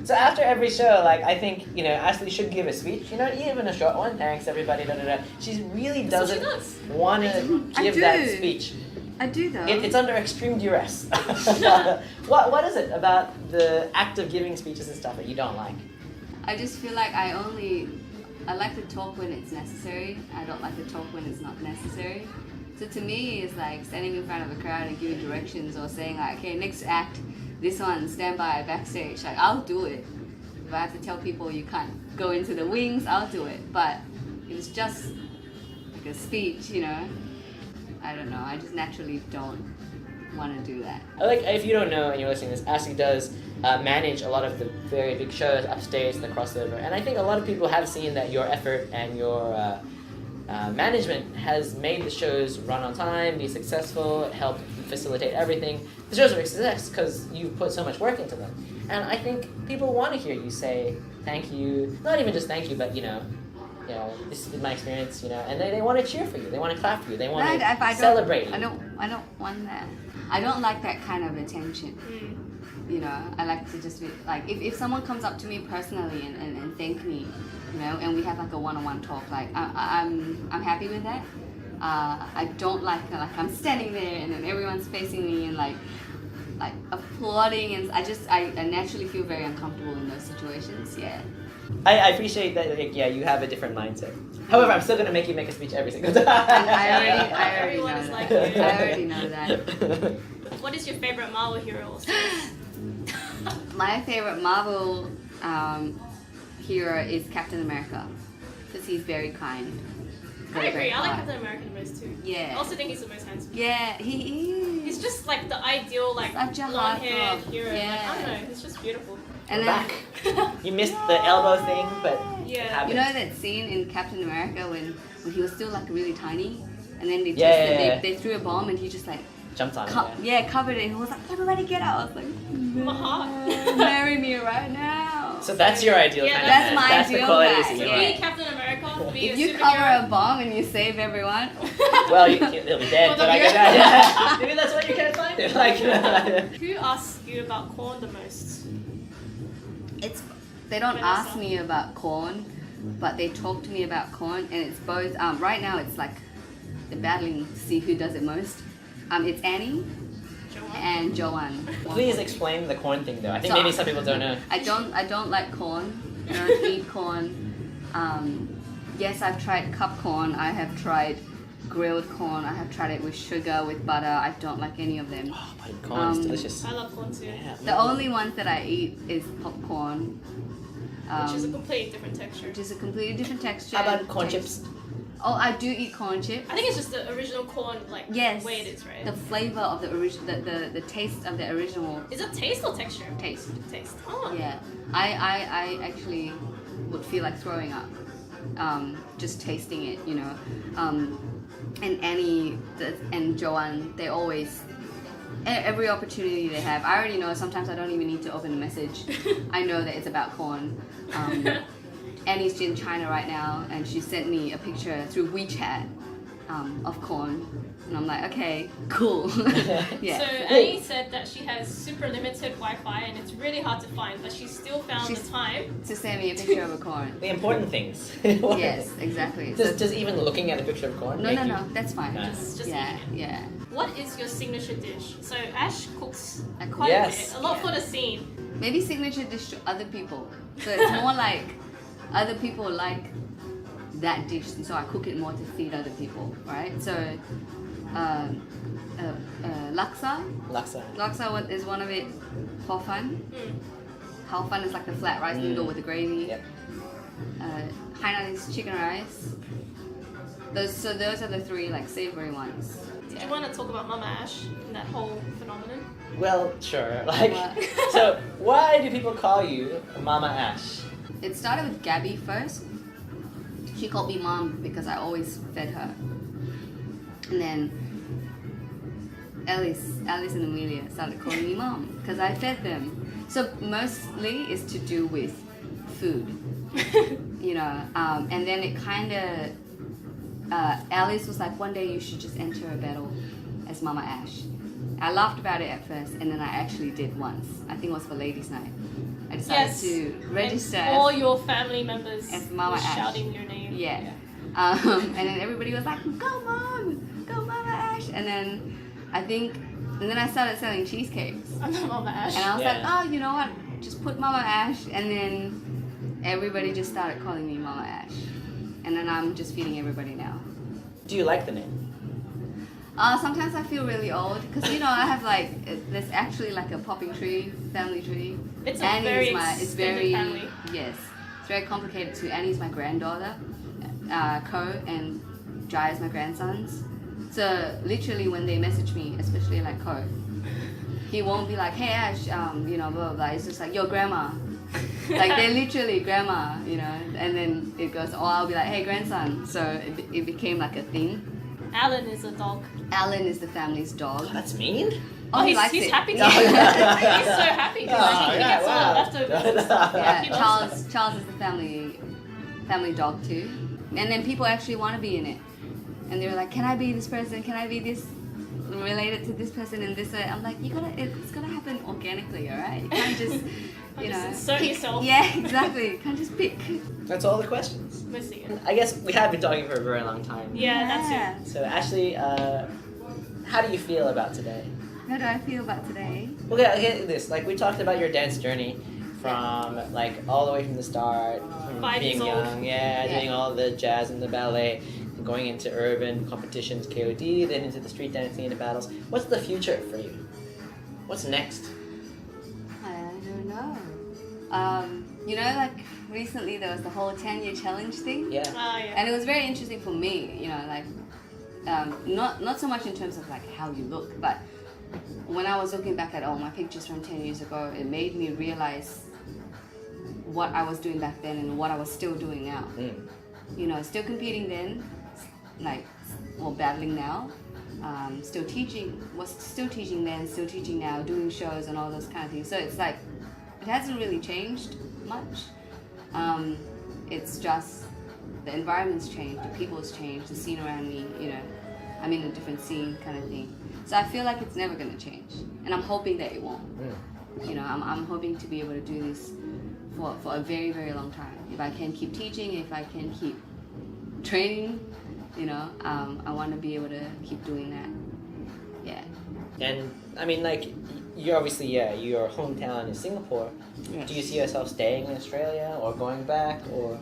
A: So after every show, like I think Ashley should give a speech. Even a short one. Thanks everybody. Da, da, da. She really
B: That's what
A: doesn't
B: she does.
A: want to
C: I
A: give
C: do.
A: that speech.
C: I do though.
A: It's under extreme duress. What is it about the act of giving speeches and stuff that you don't like?
C: I just feel like I like to talk when it's necessary. I don't like to talk when it's not necessary. So to me, it's like standing in front of a crowd and giving directions or saying like, okay, next act, this one, stand by backstage. Like I'll do it. If I have to tell people you can't go into the wings, I'll do it. But if it's just like a speech, I don't know. I just naturally don't want to do that.
A: Like, if you don't know and you're listening to this, Ashley does manage a lot of the very big shows upstage and the crossover. And I think a lot of people have seen that your effort and your management has made the shows run on time, be successful, help facilitate everything. The shows are a success because you've put so much work into them. And I think people want to hear you say thank you. Not even just thank you, but this has been my experience, and they want to cheer for you. They want to clap for you. They want to celebrate you.
C: I don't want that. I don't like that kind of attention. I like to just be like, if someone comes up to me personally and thank me, and we have like a one-on-one talk, like I'm happy with that. I don't like I'm standing there and then everyone's facing me and like applauding, and I naturally feel very uncomfortable in those situations. Yeah.
A: I appreciate that. You have a different mindset. However, I'm still gonna make you make a speech every single time.
C: I already
B: Everyone
C: know
B: is
C: that.
B: like you.
C: I already know that.
B: What is your favorite Marvel hero or series?
C: My favorite Marvel hero is Captain America because he's very kind.
B: I agree.
C: Very
B: I like
C: kind.
B: Captain America the most too.
C: Yeah.
B: I also think he's the most handsome.
C: Yeah, he is.
B: He's just like the ideal
C: Such a
B: blonde haired
C: heartthrob.
B: hero.
C: Yeah.
B: Like, I don't know. He's just beautiful.
C: And
A: We're
C: then
A: back. You missed the elbow thing, but
B: Yeah.
A: it happened.
C: you know that scene in Captain America when he was still like really tiny, and then they threw a bomb and he just like
A: Jumped on it.
C: covered it, and he was like, everybody get out. I was like,
B: My heart.
C: marry me right now.
A: So that's your ideal
B: Yeah,
A: kind
C: that's
A: of
C: my
A: That's the
C: ideal
A: qualities
C: guy.
A: you
C: Yeah.
B: Be
A: like.
B: Captain America. Be
C: If
B: a
C: you
B: superhero.
C: cover a bomb and you save everyone,
A: Well, they'll be dead,
B: Well,
A: but I
B: they'll
A: guess
B: be-
A: that. Maybe that's why you can't find it. Like,
B: Who asks you about corn the most?
C: they don't
B: Vanessa.
C: ask me about corn, but they talk to me about corn, and it's both. Right now, it's like they're battling to see who does it most. It's Annie
B: Joanne?
C: and Joanne.
A: please explain the corn thing, though. I think
C: So-
A: maybe some people don't know.
C: I don't like corn. I don't eat corn. Yes, I've tried cup corn. I have tried grilled corn. I have tried it with sugar, with butter. I don't like any of them.
A: Oh, buttered corn is delicious.
B: I love corn too.
A: Yeah.
C: The only ones that I eat is popcorn,
B: Which is a completely different texture.
C: which is a completely different texture.
A: How about corn
C: Taste-
A: chips?
C: Oh, I do eat corn chips.
B: I think it's just the original corn, like
C: Yes.
B: the way it is, right?
C: The flavor of the original, the taste of the original
B: Is it taste or texture?
C: taste.
B: Taste. Oh.
C: Yeah, I actually would feel like throwing up, just tasting it, And Annie and Joanne, they always, every opportunity they have, I already know. Sometimes I don't even need to open a message. I know that it's about corn. Annie's in China right now, and she sent me a picture through WeChat of corn, and I'm like, okay, cool. Yeah.
B: So Annie said that she has super limited Wi-Fi and it's really hard to find, but she still found the time.
C: To send me a picture of a corn.
A: The important things.
C: Yes, exactly.
A: Just even looking at a picture of corn.
C: No,
A: make
C: no,
A: you-
C: no, that's fine.
A: Yeah.
B: Just
C: Yeah,
B: eating it.
C: yeah.
B: What is your signature dish? So Ash cooks
C: I cook.
B: quite
A: Yes.
B: a bit, a lot
C: Yeah.
B: for the scene.
C: Maybe signature dish to other people. So it's more like other people like that dish, and so I cook it more to feed other people, right? So, laksa.
A: Laksa.
C: Is one of it. Hor fun.
B: Mm.
C: Hor fun is like the flat rice noodle with the gravy.
A: Yep.
C: Hainan is chicken rice. Those are the three like savory ones.
B: Did you want to talk about Mama Ash and that whole phenomenon?
A: Well, sure. Like,
C: What?
A: so why do people call you Mama Ash?
C: It started with Gabby first. She called me mom because I always fed her. And then Alice and Amelia started calling me mom because I fed them. So mostly it's to do with food, you know. And then it kind of, Alice was like, one day you should just enter a battle as Mama Ash. I laughed about it at first, and then I actually did once. I think it was for Ladies' Night. I decided to register
B: and all your family members
C: as Mama Ash.
B: shouting your name.
C: Yeah. And then everybody was like, go Mom! Go Mama Ash! And then I started selling cheesecakes.
B: I'm not Mama Ash.
C: And I was like, oh, you know what? Just put Mama Ash. And then everybody just started calling me Mama Ash. And then I'm just feeding everybody now.
A: Do you like the name?
C: Sometimes I feel really old because, you know, I have like, there's actually like a popping tree, family tree.
B: It's a
C: Annie
B: very
C: is it's very,
B: family.
C: yes. It's very complicated too. Annie's my granddaughter, Ko and Jai is my grandsons. So literally when they message me, especially like Ko, he won't be like, hey Ash, you know, blah, blah, blah. It's just like, yo, grandma. Like they're literally grandma, you know, and then it goes, or I'll be like, hey grandson. So it became like a thing.
B: Alan is a dog.
C: Alan is the family's dog.
A: That's mean.
C: Oh, he likes
B: he's
C: it.
B: happy to he's so happy because he gets all the leftovers and stuff.
C: Yeah,
B: He loves them.
C: Charles is the family dog too. And then people actually want to be in it. And they're like, can I be this person? Can I be this related to this person and this? I'm like, it's gonna happen organically, alright? You can't just, you know,
B: insert
C: pick.
B: yourself.
C: Yeah, exactly. You can't just pick.
A: That's all the questions.
B: Mostly, yeah.
A: I guess we have been talking for a very long time.
B: Yeah, that's it.
A: So Ashley, how do you feel about today?
C: How do I feel about today?
A: Okay, this. Like we talked about your dance journey from like all the way from the start, from
B: 5
A: being
B: years old.
A: young, doing all the jazz and the ballet, going into urban competitions, KOD, then into the street dancing and the battles. What's the future for you? What's next?
C: I don't know. You know, like recently there was the whole 10-year challenge thing.
A: Yeah.
B: Oh, yeah.
C: And it was very interesting for me, you know, like not so much in terms of like how you look, but when I was looking back at all my pictures from 10 years ago, it made me realize what I was doing back then and what I was still doing now. You know, still competing then, like, well, battling now, still teaching then, still teaching now, doing shows and all those kind of things. So it's like, it hasn't really changed much. It's just the environment's changed, the people's changed, the scene around me, you know, I'm in a different scene kind of thing. So I feel like it's never going to change. And I'm hoping that it won't. You know, I'm hoping to be able to do this for a very, very long time. If I can keep teaching, if I can keep training, you know, I want to be able to keep doing that. Yeah.
A: And I mean, like, you're obviously, your hometown is Singapore.
C: Yes.
A: Do you see yourself staying in Australia or going back or?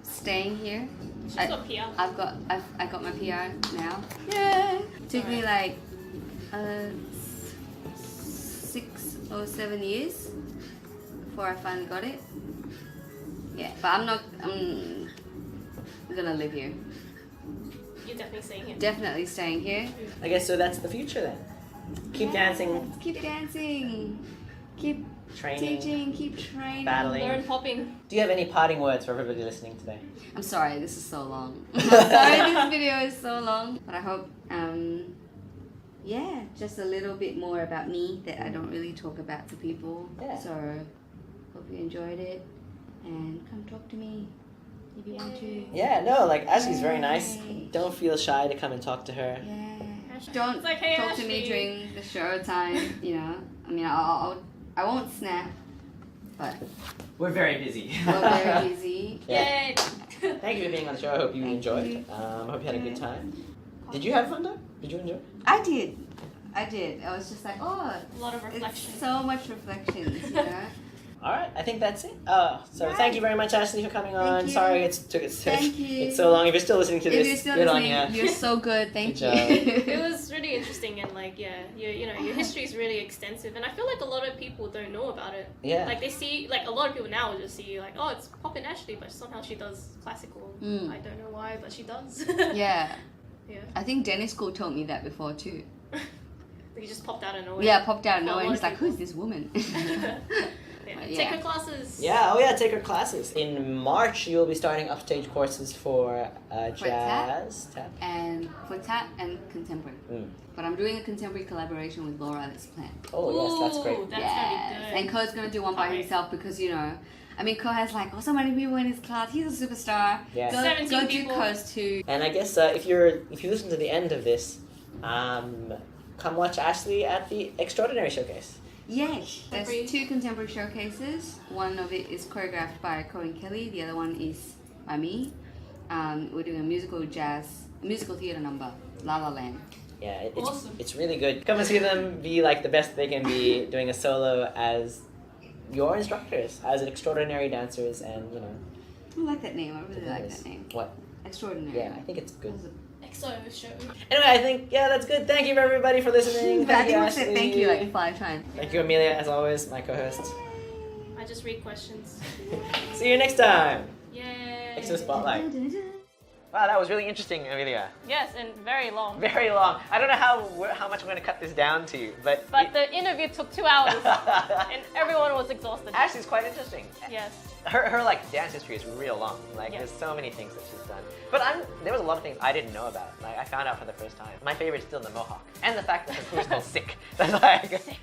C: Staying here.
B: She's got PR.
C: I got my PR now. Yeah. Took me like 6 or 7 years before I finally got it. Yeah, but I'm gonna live here.
B: You're definitely staying here.
C: Definitely staying here.
A: I guess so. That's the future then. Keep dancing,
C: Keep dancing. Keep
A: training,
C: teaching. Keep training.
A: battling.
B: Learn popping.
A: Do you have any parting words for everybody listening today?
C: I'm sorry, this is so long. I'm sorry, this video is so long. But I hope, just a little bit more about me that I don't really talk about to people.
A: Yeah.
C: So, hope you enjoyed it. And come talk to me if you want to.
A: Yeah, no, like Ashley's very nice.
C: Yay.
A: Don't feel shy to come and talk to her.
C: Yeah.
B: Ashley.
C: Don't
B: It's like, hey,
C: talk to me
B: Ashley.
C: during the show time, you know. I mean, I won't snap, but
A: We're very busy.
C: we're very busy.
A: Yeah.
B: Yay!
A: Thank you for being on the show. I hope you
C: Thank
A: enjoyed.
C: you.
A: I hope you had a good time. Did you have fun though? Did you enjoy?
C: I did. I was just like, oh,
B: A lot of reflection.
C: it's so much reflections, you know.
A: All right, I think that's it. So
C: Right.
A: thank you very much, Ashley, for coming on.
C: Thank you.
A: Sorry
C: Thank you.
A: it's so long. If you're still listening to
C: If
A: this,
C: you're still
A: good
C: listening,
A: on you.
C: you're so good. Thank
A: Good
C: you.
B: It was really interesting and like your history is really extensive and I feel like a lot of people don't know about it.
A: Yeah.
B: Like they see like a lot of people now will just see like, oh, it's Poppin' Ashley, but somehow she does classical.
C: Mm.
B: I don't know why, but she does.
C: Yeah.
B: Yeah.
C: I think Dennis School told me that before too.
B: He just popped out of nowhere.
C: Yeah, popped out of
B: For a
C: nowhere.
B: lot
C: He's
B: of
C: like,
B: people.
C: who's this woman?
B: Yeah.
C: Yeah.
B: Take her classes.
A: Yeah, oh yeah, take her classes. In March, you'll be starting upstage courses for jazz, tap.
C: And for tap and contemporary. But I'm doing a contemporary collaboration with Laura that's planned.
A: Oh yes, that's great.
B: That's
C: yes.
B: gonna be good.
C: And Ko's gonna do one by himself because I mean, Ko has like so many people in his class. He's a superstar.
A: Yeah.
C: Go
B: 17
C: do
B: people.
C: Ko's too.
A: And I guess if you listen to the end of this, come watch Ashley at the Extraordinary Showcase.
C: Yes, there's 2 contemporary showcases. One of it is choreographed by Ko and Kelly. The other one is by me. We're doing a musical theater number, La La Land.
A: Yeah,
B: Awesome.
A: it's really good. Come and see them be like the best they can be, doing a solo as your instructors, as extraordinary dancers, and
C: I like that name. I really like that name.
A: What?
C: Extraordinary.
A: Yeah, I think it's good.
B: EXO show.
A: Anyway, I think that's good. Thank you everybody for listening.
C: I think I
A: Ashley.
C: said thank you like 5 times.
A: Thank you, Amelia, as always, my co-host.
B: I just read questions.
A: See you next time.
B: Yay.
A: EXO Spotlight. Wow, that was really interesting, Amelia.
B: Yes, and very long.
A: Very long. I don't know how much I'm going to cut this down to, but
B: The interview took 2 hours, and everyone was exhausted.
A: Ashley's quite interesting.
B: Yes.
A: Her like dance history is real long. Like
B: Yeah.
A: there's so many things that she's done. But there was a lot of things I didn't know about. Like I found out for the first time. My favorite is still the mohawk and the fact that her crew is called Sick. That's like sick.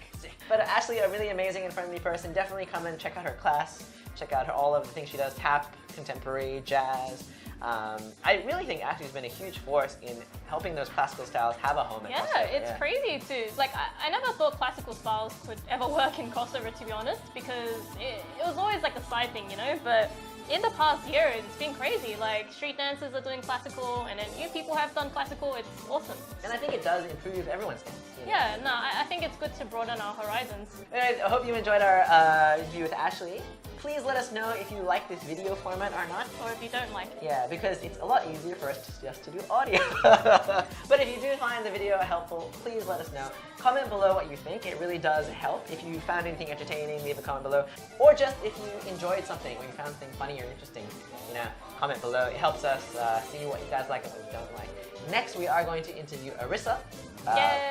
A: But Ashley, a really amazing and friendly person. Definitely come and check out her class. Check out all of the things she does: tap, contemporary, jazz. I really think Ashley's been a huge force in helping those classical styles have a home in
B: Yeah,
A: Kosovo.
B: it's crazy too. Like I never thought classical styles could ever work in Kosovo, to be honest, because it was always like a side thing, But in the past year, it's been crazy. Like street dancers are doing classical, and then new people have done classical. It's awesome.
A: And I think it does improve everyone's dance.
B: Yeah, no, I think it's good to broaden our horizons.
A: Anyways, I hope you enjoyed our interview with Ashley. Please let us know if you like this video format or not.
B: Or if you don't like it.
A: Yeah, because it's a lot easier for us just to do audio. But if you do find the video helpful, please let us know. Comment below what you think. It really does help. If you found anything entertaining, leave a comment below. Or just if you enjoyed something or you found something funny or interesting, comment below. It helps us see what you guys like and what you don't like. Next, we are going to interview Arissa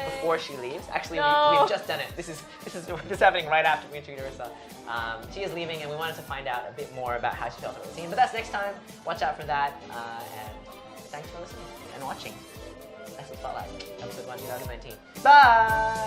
A: before she leaves. Actually, we've just done it. This is happening right after we interviewed Arissa. She is leaving, and we wanted to find out a bit more about how she felt about the scene. But that's next time. Watch out for that. And thanks for listening and watching. That's the Spotlight, episode 1, 2019. Bye!